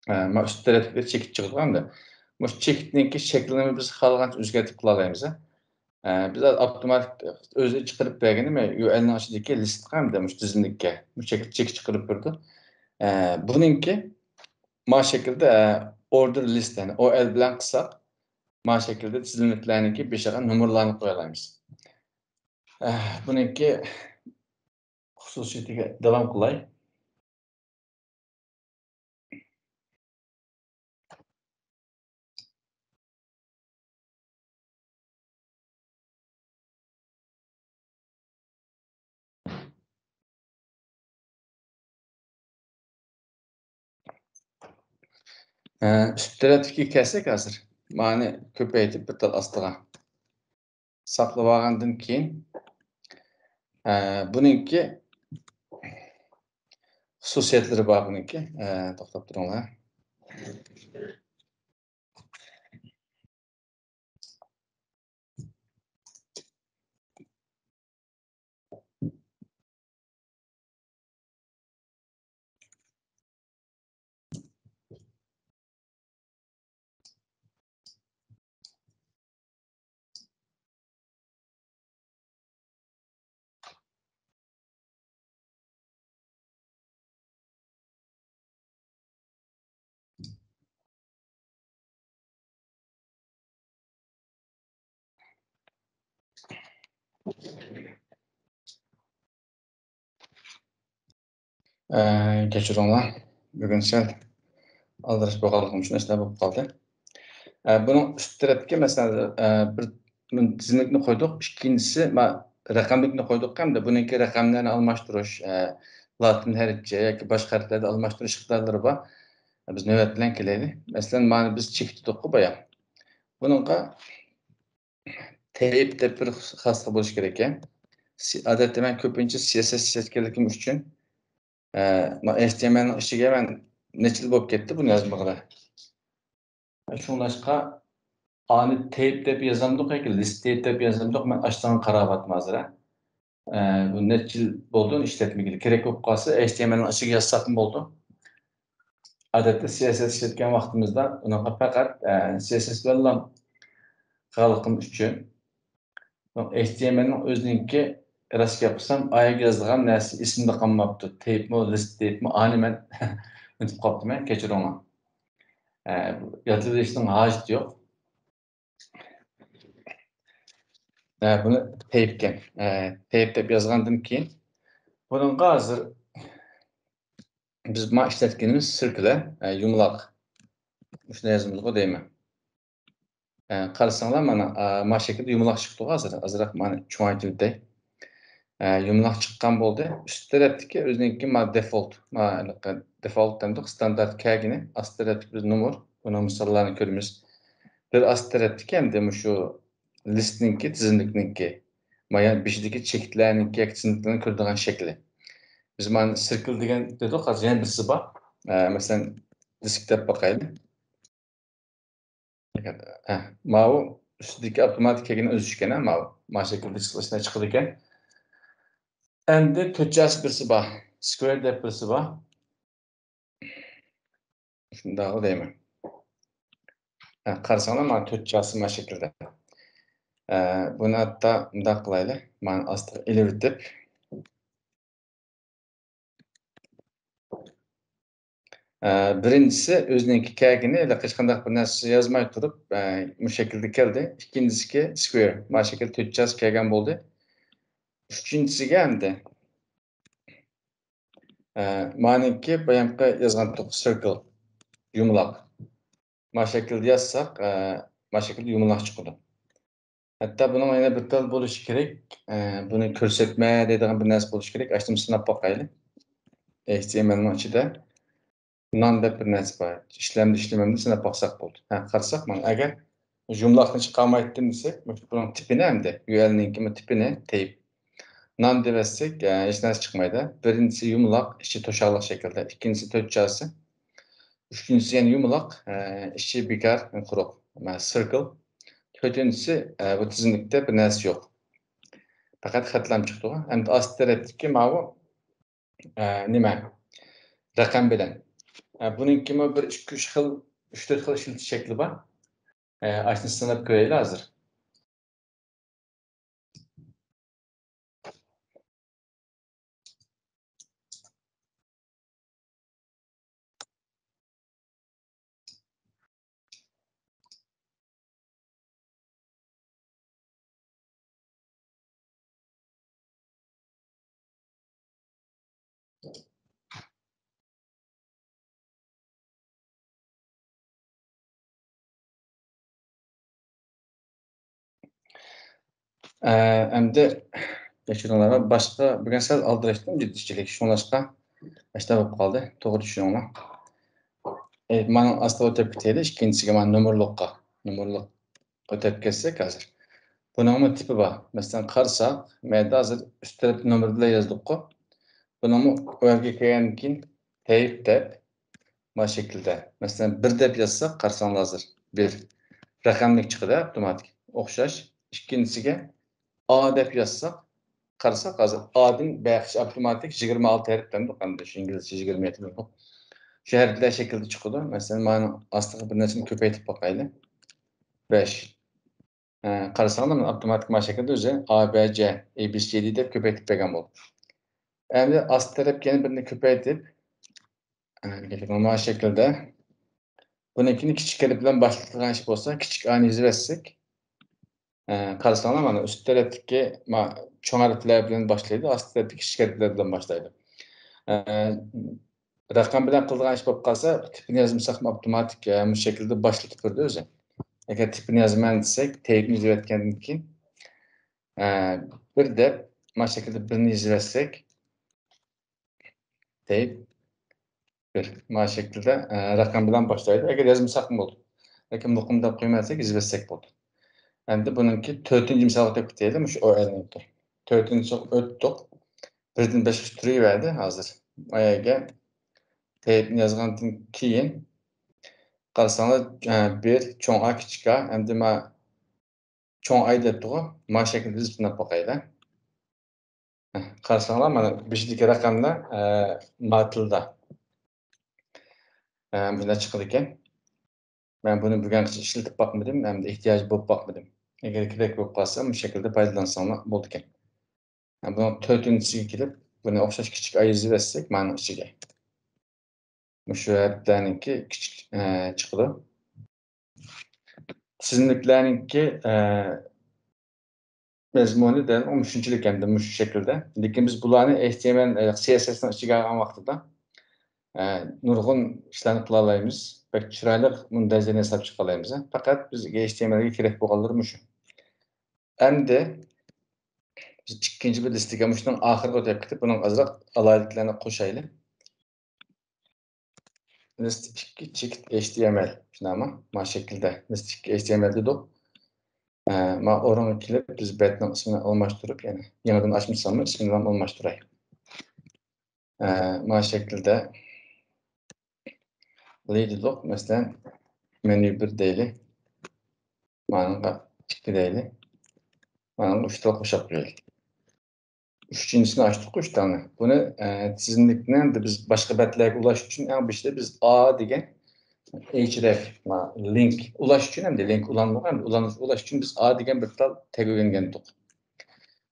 Mana üst tarafga chekit chiqganda, bu chekitninki shaklini biz xohlagancha o'zgartirib qila olamiz. Biz avtomatik o'zi chiqarib berganmi, URLning ichidagi list hamda mush tizimlikka bu shakl chekit chiqarib berdi. Buningki mana shaklda order list, ya'ni OL bilan qilsak, mana shaklda tizimliklarniki beshiga nomerlarni qo'ya olamiz. Buningki xususiyatiga davom qilay. Üst tarafdagi kelsak hozir, ma'ni ko'paytirib bitta ostiga saqlab olgandan keyin buningki xususiyatlari bor buningki. To'xtab turinglar. Kechiringlar. Bugun sal aldirish bo'lganligim uchun ishlar bo'lib qoldi. Buning üst tarafga masalan bir tizimlikni qo'ydik. Ikkinchisi raqamlikni qo'ydik hamda buningki raqamlarni almashtirish, latin harfcha yoki boshqa harflarni almashtirish iqtidorlari bor. Biz navbat bilan kelaylik. Masalan, mana biz chekitdik boya. Buningga tape deb bir xoslik bo'lish kerak ekan. Odatda men ko'pincha CSS ishlatganligim uchun HTML ning ichiga men necha yil bo'lib ketdi buni yozmag'ida. Shunlashqa ani tape deb yozamdiq yoki list tape deb yozamdiq, men ashtan qarayapman hozir. Bu necha yil bo'ldi ishlatmagili. Kerak bo'lib qolsa HTML ning ichiga yozsam bo'ldi. Odatda CSS ishlatgan vaqtimizda unaqa faqat CSS bilan xalqim uchun HTML ning o'ziniki rasga qilsam ayaga yozilgan narsa esimda qolmabdi. Tape-mi, list tape-mi, ani men unutib qolibman, kechiringlar. Yodlashning hojati yo'q. Buni teyipken. Teyip deb yazgandan keyin bununga hazır biz ma işletkenimiz circular, yumlaq. Şunu yazımızga deyman. Qarasaňlar mana ma şekilde yumlaq çykdy hazır. Azırak mana çoğaytyldy. Yumlaq çykkan boldy. Üst tarapdaki özüňki ma default, default demdik standart kägini, ast tarapdaki bir numar. Buna misallaryny körümiz. Bir ast tarapdaki hem şu listninki, tizinlikninki. Mayan bişdeki çekitlärninki, tizindiklerini kördigen şekli. Biz mana circle degen dedik, hazır ýene birsi bar. Meselem disk dep bakaýly. Mawu üstündeki avtomatik kegini öz işkene mawu. Ma şekilde dışına çıkılırken. Endi tötçäsi birsi bar. Square dep birsi bar. Şundagy diýmen. Karasaňlar mana tötçäsi ma şekilde. Bunu hatta mundak kılaylı. Man astı elevitip. Birincisi özüňki kägini ele hiç kandak bir näse yazmay turup bu şekilde keldi. İkincisi square. Ma şekilde tötçäsi kälgen boldy. Üçüncüsige endi maniki bayanqy yazgan circle yumlaq. Ma şekilde yazsak ma şekilde yumlaq çykdy. Hatta bunun ýene bir tel boluş kerek. Bunu körsetme diýdigen bir näse boluş kerek. Açdym synap bakaýly. HTML'nin içinde non dep bir näse bar. İşlemde işlememde synap baksak boldy. Karsak mana eger jumlaqny çykamaytdym desek, bunun tipini hemde URL'ninkimi tipini teyip non debessek hiç näse çykmaýdy. Birincisi yumlaq, içi toşaklyk şekilde. İkincisi tötçäsi. Üçüncüsü ýene yumlaq, içi bikar, kuruk. Circle. Dördüncüsü bu tizinlikde bir näse ýok. Fakat hatlam çykdy. Hem de ast tarapdaki mawu nime? Rakam bilen. Bununkime bir 2-3 xil, 3-4 xil işletiş şekli bar. Açny synap göreýli hazır. Endi geçirenlara başka bir sel aldyraşdym ciddiçilik. Şoňlaşqa başta bolup kaldy. Togry düşünýärler. Mana asla ötep giteli. İkincisiga mana numurlukka. Numurluk ötep ketsek hazır. Bunun tipi bar. Mesela karsak, meyde hazır üst tarafı numara bilen yazdık. Bunun öňki kelgenkin teyip dep ma şekilde. Mesela bir dep yazsak karsaňlar hazır. Bir rakamlyk çykdy otomatik. Okşaş. İkincisiga A dep yazsak karsak hazır. A'dyn bäş otomatik 26 herifden dokanda şu İngilizce 27 mi? Şu herifler şekilde çykdy. Mesela mana aslında bir näseni köpeýtip bakaýly. 5 Karasaňlar otomatik ma şekilde öze A, B, C, A, B, C, D dep köpeýtip bergen boldy. Endi ast tarap ýene birini köpeýtip ma şekilde bununkini kiçik harf bilen başlatylan iş bolsa kiçik A-ny ýazıp karasaňlar mana üst tarapdaki çoň harfler bilen başlaýdy, ast tarapdaki kiçik harfler bilen başlaýdy. Rakam bilen kıldygan iş bolup kalsa tipini yazmysak otomatik bu şekilde başlatyp berdi öze. Eger tipini yazman desek, teyipini ýazıp etkendiň keyin bir de ma şekilde birini ýazıp etsek teyip bir ma şekilde rakam bilen başlaýdy. Eger yazmysak boldy. Lekin muqim dep goýmasak ýazıp etsek boldy. Endi bununki 4-nji misaly ötüp gitýärdi, şu öňünki. 4-nji ötdik. 1-den 5-ge türeýberdi hazır. Aýaga teyipini yazgandan keyin garasaňlar 1 çoň A kiçik A, endi çoň A depdi-go. Ma şekilde dizip bakaýla. Garasaňlar mana bişdiki rakamlar ma tilda. Bunda çykdyken. Ben bunu bugün işletip bakmadım, hem de ihtiyacı bolup bakmadım. Eger kerek bolup kalsa bu şekilde paýdalansaňlar boldyken. Bunun 4-njisiga kilip, bunu okşaş kiçik A ýazyp etsek mana içige. Şu heriflerninki kiçik çykdy. Sizinkilärninki mezmuni de o müşünçülük hem şu şekilde. Lekin biz bularni HTML, CSS'dan içiga algan vaqtida nurg'un ishlarni qila olamiz. Pek chiroyli muntazam yasab chiqa olamiz. Faqat bizga HTMLga kerak bo'lganlari mushu. Endi biz ikkinchi bir listiga mushundan oxiriga o'tib ketib, buning ozroq alohidliklarni qo'shaylik. List 2 chekit HTML. Shunaqmi? Mana shaklda list 2 HTML dedik. Ma o'ringa kelib, biz betning ismini almashtirib, ya'ni yangidan ochmishsam, ismini ham almashtiray. Mana shaklda deylik, masalan, menu 1 deylik. Mana 2 deylik. Mana 3 ta qo'shib qo'yaylik. Üçüncüsünü açtık 3 tane. Bunu tizimlikten de biz başka betlerge ulaş için en başta biz A degen href link ulaş için hem de link ulanmak hem de ulaş için biz A degen bir tal tag öğrengendik.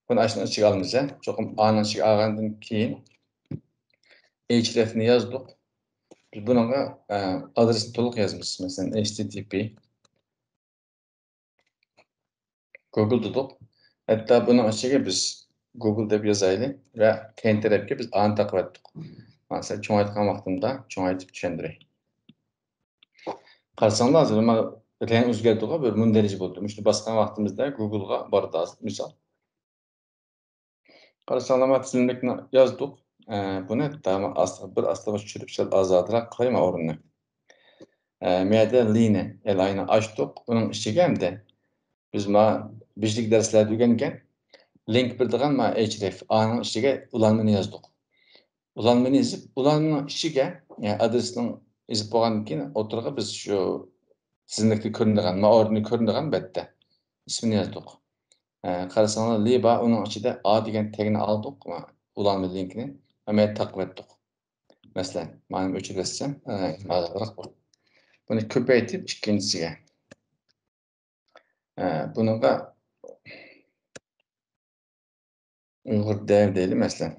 Bunu açın açık alınız ya. Çokum A'nın açık ağandın keyin hrefini yazdık. Biz bunun adresini toluk yazmışız. Mesela http Google dedik. Hatta bunu açık biz Google deb yazaylı ve kentirepke biz A'nı takip ettik. Mesela çoğaltkan vaqtimda çoğaltıp düşündürey. Qarasanglar hozir nima rang o'zgardi bir mundarij bo'ldi. Shuni bosgan vaqtimizda Google'ga bordi hozir misol. Qarasanglar tizimlikni yozdik. Buni bir asla tushirib sal ozodroq qilayman o'rinni. Bu yerda line ochdik. Uning ichiga hamda biz beshlik darslarda o'rgangan link bildigan href A'ning ichiga ulanmani yozdik. Ulanmani yozib, ulanmaning ichiga adresning yozib bo'lgandan keyin o'tirg'a biz shu tizimlikda ko'rinadigan, o'rni ko'rinadigan betda ismini yozdik. Qarasanglar liba uning ichida A degan tagni oldik, ulanma linkini hamma taqib etdik. Masalan, men o'chirasam, ozroq bor. Buni ko'paytirib ikkinchisiga. Bunga Uyg'ur dev deylik masalan.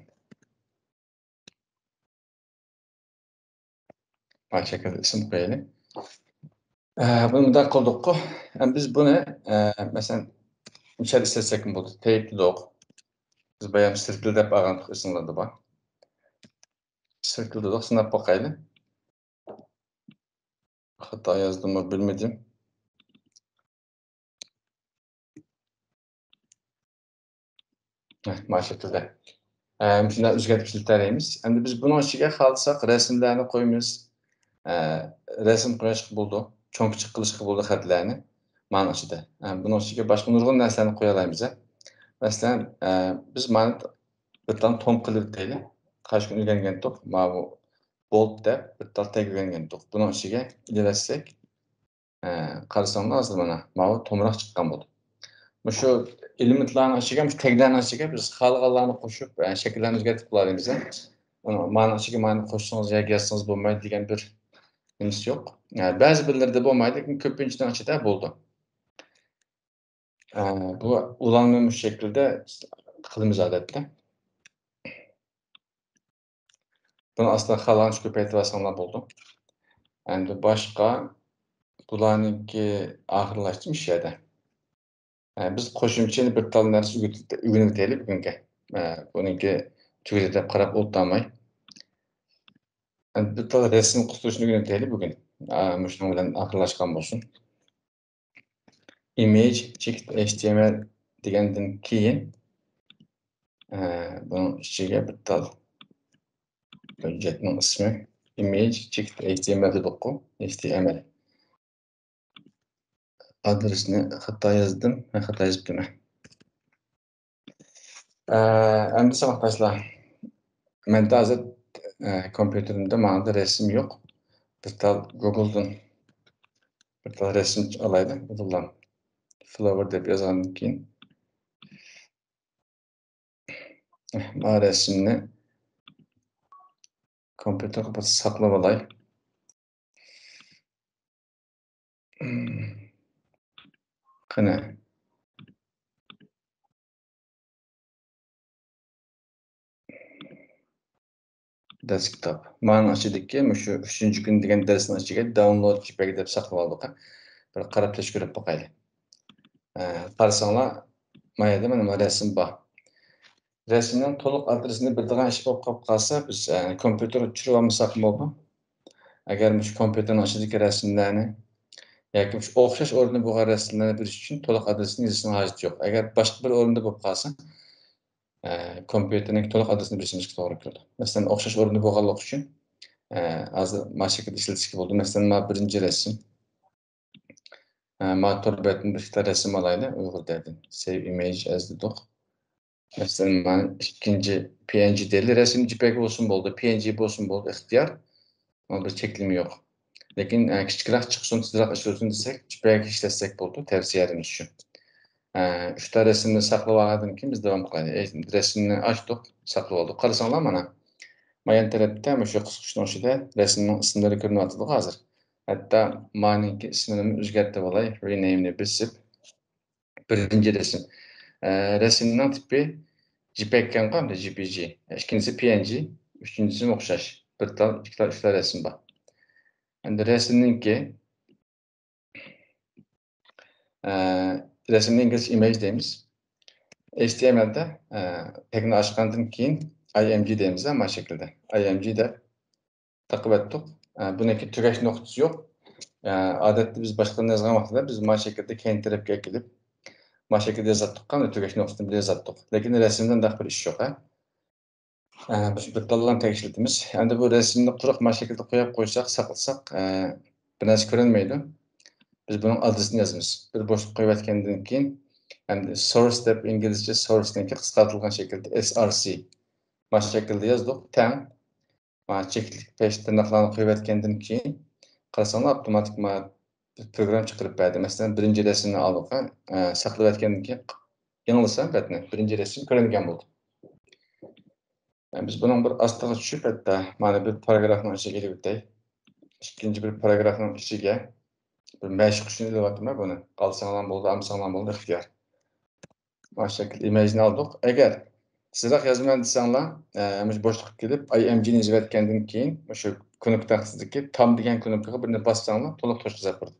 Mana shaklda ism qo'yaylik. Buni bunday qildik-ku. Biz buni masalan içeri istesek mi bo'ldi? Teyiplik. Biz bayam sirkli deb olgandik esinglarda bor. Sirkli dedik, sinab boqaylik. Xato yozdimmi bilmadim. Mana shaklda. Shunday o'zgartirishlar taraymiz. Endi biz buni ichiga xohlasak rasmlarni qo'yamiz. Rasm qo'yishga bo'ldi, cho'ng kichik qilishga bo'ldi xatlarni. Mana ichida. Buni ichiga boshqa nurg'un narsalarni qo'ya olamiz. Masalan, biz mana bir tane tom qilib deylik. Qarshi kun o'rgangan to'q, mana bu bold deb bir tal tag o'rgangan to'q. Buni ichiga ilaverasak, qarasanglar hozir mana bu tomroq chiqqan bo'ldi. Shu elementlarni ichiga, shu taglarni ichiga biz xalqlarni qo'shib, shakllarni o'zgartirib qo'yamiz. Mana ichiga mana qo'shsangiz yoki yozsangiz bo'lmaydi degan bir nimasi yo'q. Ba'zi birlarda bo'lmaydi, lekin ko'pinchadan ichida bo'ldi. Bu ulanmamış şekilde qilamiz odatda. Buni aslida xalanch ko'paytirib olsanglar bo'ldi. Endi boshqa bularniki oxirlashtirmish yerda. Biz qo'shimcha bir tal narsa o'rganib o'taylik bugunga. Buniki tugadi deb qarab o'tmay. Bir tal rasm qutulishni o'rganib o'taylik bugun. Shuning bilan oxirlashgan bo'lsin. Image checked HTML degandan keyin buning ichiga bir tal hujjatning ismi image checked HTML dedik-ku. HTML. Adresini xato yozdim. Men xato yozibman. Endi saboqdoshlar. Menda hozir kompyuterimda mana resim yo'q. Bir tal Google'dan bir tal resim olaylik. Google'dan flower deb yozgandan keyin bu resimni kompyuterga saqlab olay. Qani desktop. Mana ichidagi shu 3-kun degan darsning ichiga download JPEG deb saqlab oldik. Bir qarab tashkil qilib boqaylik. Qarasanglar mayada mana resim bor. Resimning to'liq adresini bildigan ish bo'lib qolib qolsa, biz kompyuter tushirib olmasak bo'ldi. Agar shu kompyuterning ichidagi rasmlarni yoki shu o'xshash o'rinda bo'lgan rasmlarni bilish uchun to'liq adresini yozishning hojati yo'q. Agar boshqa bir o'rinda bo'lib qolsa, kompyuterning to'liq adresini bilishimizga to'g'ri keladi. Masalan, o'xshash o'rinda bo'lganlik uchun hozir mana shu ishlatishga bo'ldi. Masalan, mana birinchi rasm. Mana to'rtdan bitta rasm olaylik Uyg'urdan. Save image as dedik. Masalan, mana ikkinchi PNG deyli rasm JPEG bo'lsin bo'ldi, PNG bo'lsin bo'ldi, ixtiyor. Bunda bir cheklimi yo'q. Lekin kichikroq chiqsin, tezroq ishlasin desak, JPEG ishlatsak bo'ldi, tavsiyalarimiz shu. 3 ta rasmni saqlab olgandan keyin biz davom qilaylik. Rasmni ochdik, saqlab oldik. Qarasanglar mana mayan tarafda shu qisqichning ichida rasmning ismlari ko'rinyapti hozir. Hatto maniki ismini o'zgartirib olay, rename'ni besib birinchi rasm. Rasmning tipi JPEG kan qamda JPG. İkincisi PNG, üçüncüsü o'xshash. Bir tal, ikki tal, 3 ta rasm bor. Endi rasmninki rasmning ingliz image deymiz. HTML'da tagni ochgandan keyin img deymiz, mana shu shaklda. Img deb taqib etdik. Buniki tugash nuqtasi yo'q. Odatda biz boshqalarni yozgan vaqtida biz mana shu shaklda keyin tarafga kelib, mana shu shaklda yozatdik, qanday tugash nuqtasini bilan yozatdik. Lekin rasmdan daq bir ish yo'q, biz bir tallarni tekshiramiz. Endi bu rasmni quruq mana shu shaklda qo'yib qo'ysak, saqlasak, bir narsa ko'rinmaydi. Biz buning adresini yozamiz. Bir bo'shliq qo'yib atgandan keyin endi source deb inglizcha source'niki qisqartirilgan shaklda src mana shu shaklda yozdik. Tang mana cheklik pesh tirnoqlarni qo'yib atgandan keyin qarasanglar avtomatik program chiqarib berdi. Masalan, birinchi rasmni oldik, saqlab atgandan keyin yangilasam batni birinchi rasm ko'ringan bo'ldi. Biz buning bir ostiga tushib, hatto mana bir paragrafning ichiga kelib o'tay. Ikkinchi bir paragrafning ichiga bir mashq uchun ilyapman buni. Qolsanglar bo'ldi, amsanglar bo'ldi, ixtiyor. Mana shu shaklda imajni oldik. Agar sizlar yozman desanglar, bo'shliqqa kelib, imgni yozib atgandan keyin o'sha kunuk taqsidagi tam degan kunukka birini bossanglar, to'liq to'shqizib berdi.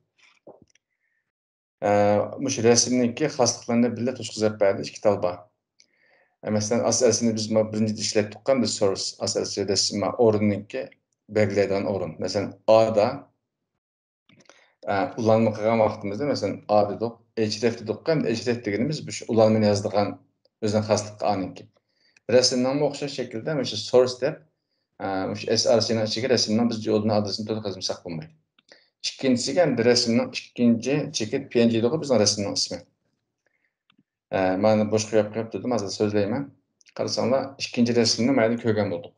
Shu rasmniki xosliqlarini birga to'shqizib berdi, ikki tal bor. Masalan, asosini biz birinchi ishlatdik qanday source asosiy rasm o'rninniki belgilaydigan o'rin. Masalan, A'da ulanma qilgan vaqtimizda masalan A dedik, href dedik, href deganimiz shu ulanmani yozadigan o'zining xosliqqa aniki. Rasmdan o'xshash shaklda shu source deb shu srcning ichiga rasmning biz yo'lini adresini to'liq yozmasak bo'lmaydi. Ikkinchisiga endi rasmning ikkinchi chekit PNG dedik, bizning rasmning ismi. Mana bosh qo'yib dedim, hozir so'zlayman. Qarasanglar, ikkinchi rasmni mayli ko'rgan bo'ldik.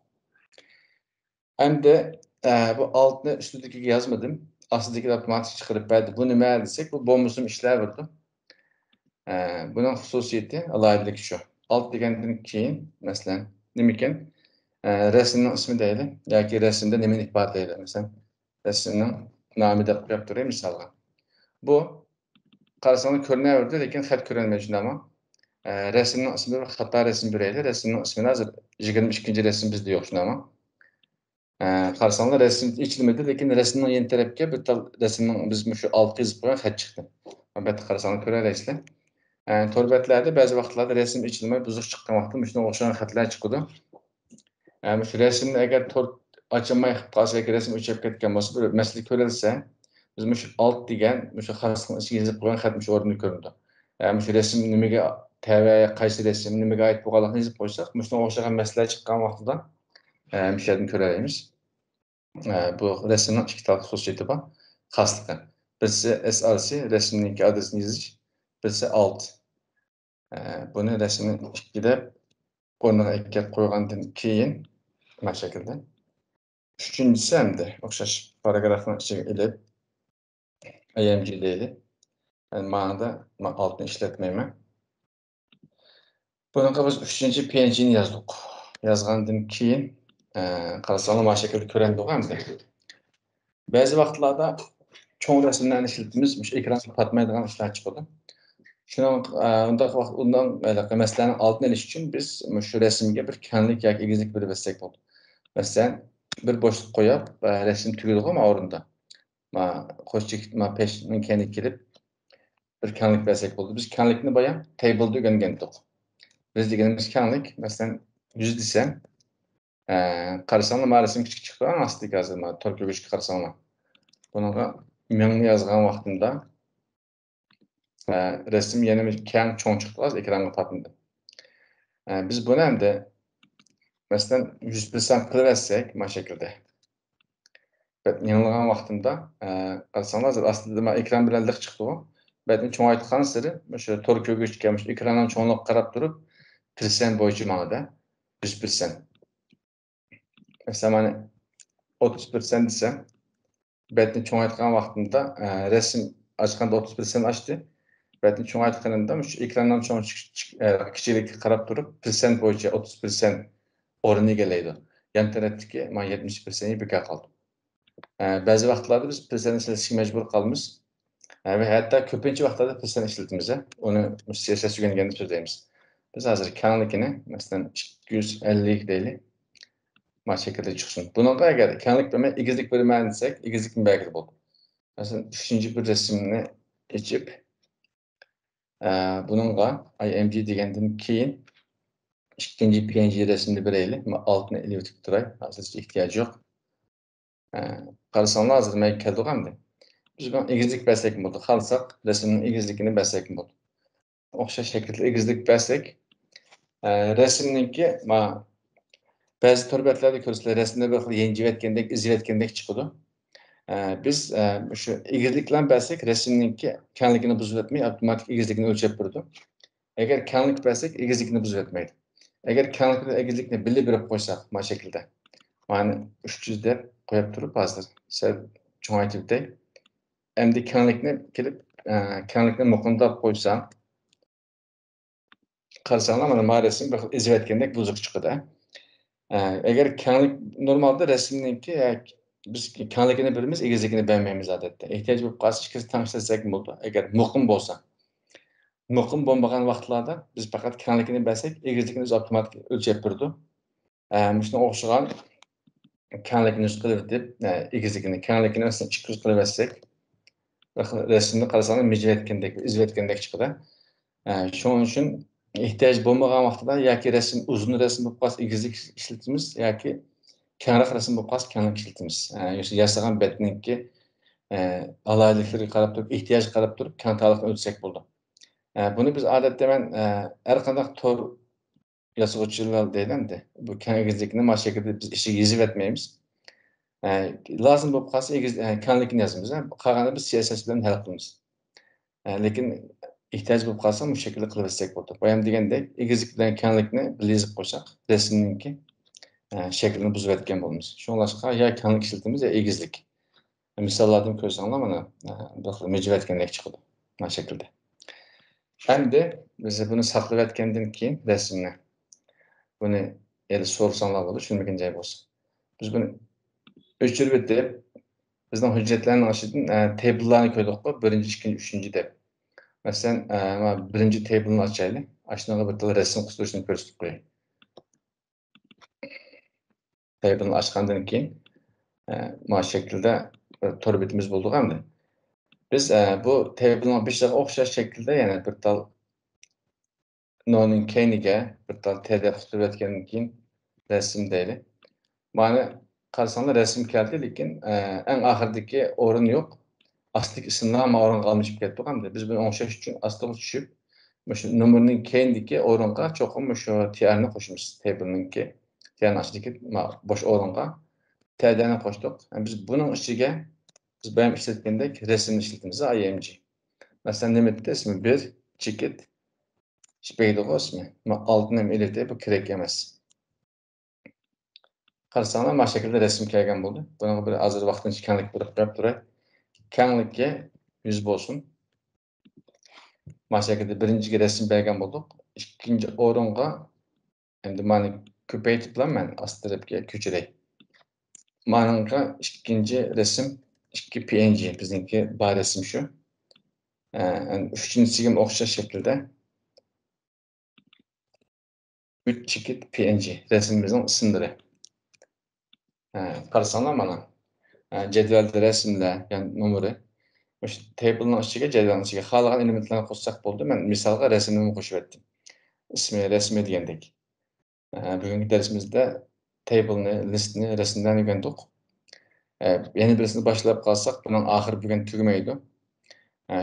Endi bu altni ustidagiga yozmadim. Aslidagi avtomatik chiqarib berdi. Bu nima desak, bu bonusum ishlayverdi. Buning xususiyati alohidaligi shu. Alt degandan keyin, masalan, nima ekan? Rasmning ismi deydi yoki rasmda nimani ifodalaydi? Masalan, rasmning nomi deb qo'yib turay misolga. Bu qarasanglar ko'rinaverdi, lekin xat ko'rinmaydi shundami? Rasmning ismi bir xato rasm beraylik. Rasmning ismini hozir 22-chi rasm bizda yo'q shundami? Qarasanglar rasm ichilmadi, lekin rasmning yan tarafga bir tal rasmning biz shu alt yozib qo'ygan xat chiqdi. Albatta qarasanglar ko'ralasizlar. To'rbatlarda ba'zi vaqtlarda rasm ichilmay buzuq chiqqan vaqtda shunga o'xshagan xatlar chiqadi. Shu rasmni agar ochilmay qolib qolsa yoki rasm o'chib ketgan bo'lsa, bir masala ko'rilsa, biz shu alt degan shu xasning ichiga yozib qo'ygan xat shu o'rinda ko'rindi. Shu rasm nimaga tava, qaysi rasm nimaga oid bo'lganligini yozib qo'ysak, shunga o'xshagan masala chiqqan vaqtida shu yerdan ko'ramiz. Bu rasmning ikki tal xususiyati bor. Xasligi. Birisi src rasmning adresini yozish, birisi alt. Buni rasmni ikkida o'rniga ikki qo'ygandan keyin mana shu shaklda. Uchinchisi hamda o'xshash paragrafning ichiga ilib img deydi. Ma'noda men altni ishlatmayman. Bunaqa biz 3-chi PNGni yozdik. Yozgandan keyin qarasanglar mana shu shaklda ko'rindi hamda. Ba'zi vaqtlarda cho'ng rasmlarni ishlatamiz, shu ekran patmaydigan ishlar chiqadi. Undan masalaning oldini olish uchun biz shu rasmga bir kanlik yoki egizlik berib bersak bo'ladi. Masalan, bir bo'shliq qo'yib, rasm tugadi o'rinda. Qo'shchik peshning kaniga kelib, bir kenglik versek oldu. Biz kenglikni bayan table'da öğrengendik. Biz degenimiz kenglik, mesela 100 desem, qarasаңlar mağara resim kichik chiqib turadi, aslida hozir mana to'rt ko'rgich qarasаңlar. Bunaqa mingni yozgan vaqtimda resim yana keng cho'ng chiqdi, hozir ekranga patindi. Biz buni endi masalan 100% qilib versak, mana şekilde. Yanılgan vaqtimda qarasаңlar, aslida mana ekran bilan liq chiqdi u. Bətni cho'ngaytgan sari o'sha to'rt ko'rgichga ekrandan cho'nglik qarab turib, persen bo'yicha ma'noda 100%. Mesela mana 30% desem, bətni cho'ngaytgan vaqtimda resim ochganda 30% ochdi. Bətni cho'ngaytganimda shu ekrandan cho'ng kichiklikka qarab turib, persen bo'yicha 30% o'rin egallaydi. Yan tarafdagi mana 70% bekor qoldi. Ba'zi vaqtlarda biz persen ishlatishga majbur qolamiz. Ve hatta ko'pincha vaqtlarda persen ishlatamiz. Uni CSS o'rganganda so'zlaymiz. Biz hozir kengligini masalan 250 deylik. Mana şekilde chiqsin. Bunga agar kenglik bilmay egizlik bermayman desak, egizlikni bergili bo'ldi. Masalan, 3-chi bir resimni echib, bunga img degandan keyin ikkinchi png resimni beraylik. Men altini ilib o'tib turay. Hozircha ehtiyoj yo'q. Qarasanglar hozir men keldiramdi. Biz buna egizlik bersak bo'ldi. Qalsak resimning egizligini bersak bo'ldi. O'xshash shaklda egizlik bersak, resimninki mana ba'zi to'rbatlarda ko'rsatlar resimda bir xil yenjivatgandek, izivatgandek chiqadi. Biz shu egizliklarni bersak, resimninki kengligini buzib o'tmay, avtomatik egizligini o'lchab turadi. Agar kenglik bersak, egizlikni buzib o'tmaydi. Agar kenglik bilan egizlikni birga berib qo'ysak, mana shaklda. Mana 300 deb qo'yib turib hozir sal cho'ngaytirib endi kenglikni kelib kenglikni muqimdab qo'ysam, qarasanglar mana resim bir xil izivatgandek buzuq chiqadi. Agar kenglik normalda resimninki biz kengligini bilamiz, egizligini bilmaymiz odatda. Ehtiyoj bo'lib qolsa ikkisi tanishtirsak bo'ldi. Agar muqim bo'lsa. Muqim bo'lmagan vaqtlarda biz faqat kengligini bersak, egizligini o'zi avtomatik o'lchab turadi. Shunga o'xshagan kenglikni qilib deb, egizligini, kengligini masalan 200 qilib bersak, resimni qarasanglar mijvatgandek, izivatgandek chiqadi. Shuning uchun ehtiyoj bo'lmagan vaqtda yoki resim uzun resim bo'lib qolsa egizlik ishlatamiz yoki kengroq resim bo'lib qolsa kenglik ishlatamiz. Yasagan betninki alayliklariga qarab turib, ehtiyojga qarab turib kenglikni o'lchsak bo'ldi. Buni biz odatda men har qanday to'r yasag'uvchilar deydi. Bu kenglikni mana shu shaklda biz ishiga yozib etmaymiz. Lozim bo'lib qolsa kenglikni yozamiz. Qolganini biz CSS bilan hal qilamiz. Lekin ehtiyoj bo'lib qolsa bu shaklda qilib etsak bo'ldi. Boyam degandek, egizlik bilan kenglikni birga yozib qo'ysak, resimninki shaklini buzib etgan bo'lamiz. Shunlashqa ya kenglik ishlatamiz ya egizlik. Misollardan ko'rsanglar mana bir xil mijvatgandek chiqadi. Mana shaklda. Endi biz buni saqlab etgandan keyin resimni buni endi so'rasanglar bo'ladi, tushunmagan joy bo'lsa. Biz buni o'chirib o'tib, bizning hujjatlarning oshidan table'larni ko'rdik-ku, 1-chi, 2-chi, 3-chi deb. Masalan, mana 1-chi table'ni ochaylik. Ashunga bir resim qistirishni ko'rsatib qo'yay. Table'ni ochgandan keyin mana shaklda bir to'r betimiz bo'ldi hamda. Biz bu table'ning beshiga o'xshash shaklda yana bir tal no'ning keyniga bir tal tda qistirib o'tgandan keyin resim deylik. Mana qarasanglar resim keldi, lekin eng oxirdagi o'rin yo'q. Astlik ismlar ham o'rin qolmishib ketdi hamda. Biz buni o'xshash uchun astiga tushib, shu nomerning keyindagi o'ringa cho'qim shu trni qo'shamiz. Table'ninki trni ostidagi bo'sh o'ringa tdni qo'shdik. Biz buning ichiga biz bayam ishlatgandek resimni ishlatamiz, img. Masalan, nima deb ismi 1 chekit Speydi ismi. Altini ham elitib, bu kerak emas. Qarasanglar mana shaklda resim kelgan bo'ldi. Buni bir hozir vaqtincha kenglik berib qo'yib turay. Kenglikka 100 bo'lsin. Mana shaklda birinchiga resim bergan bo'ldik. Ikkinchi o'ringa endi mani ko'paytirib bilaman, astiribga ko'chiray. Menga ikkinchi resim 2 png bizniki bor resim shu. Uchinchisiga ham o'xshash shaklda 3 chekit png resimimizning ismlari. Qarasanglar mana jadvalda resimlar, ya'ni nomeri O'sha table'ning ichiga, jadvalning ichiga xohlagan elementlarni qo'shsak bo'ldi. Men misolga rasmni qo'shib etdim. Ismi, rasmi degandek. Bugungi darsimizda table'ni, listni rasmdan o'rgandik. Yana birisini boshlab qolsak, buning oxiri bugun tugamaydi.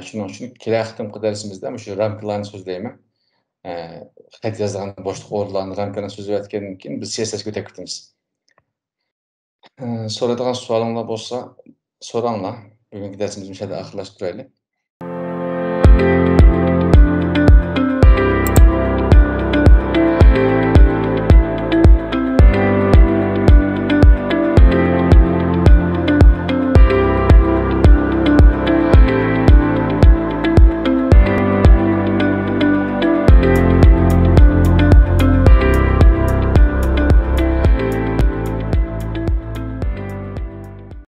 Shuning uchun kelasi qitimqi darsimizda shu ramkalarni so'zlayman. Xat yozgan bo'shliq o'rinlarni ramkadan so'zlayotgandan keyin biz CSS'ga o'tib ketamiz. So'raydigan savolinglar bo'lsa, so'ranglar. Bugungi darsimizni shu yerda oxirlashtiraylik.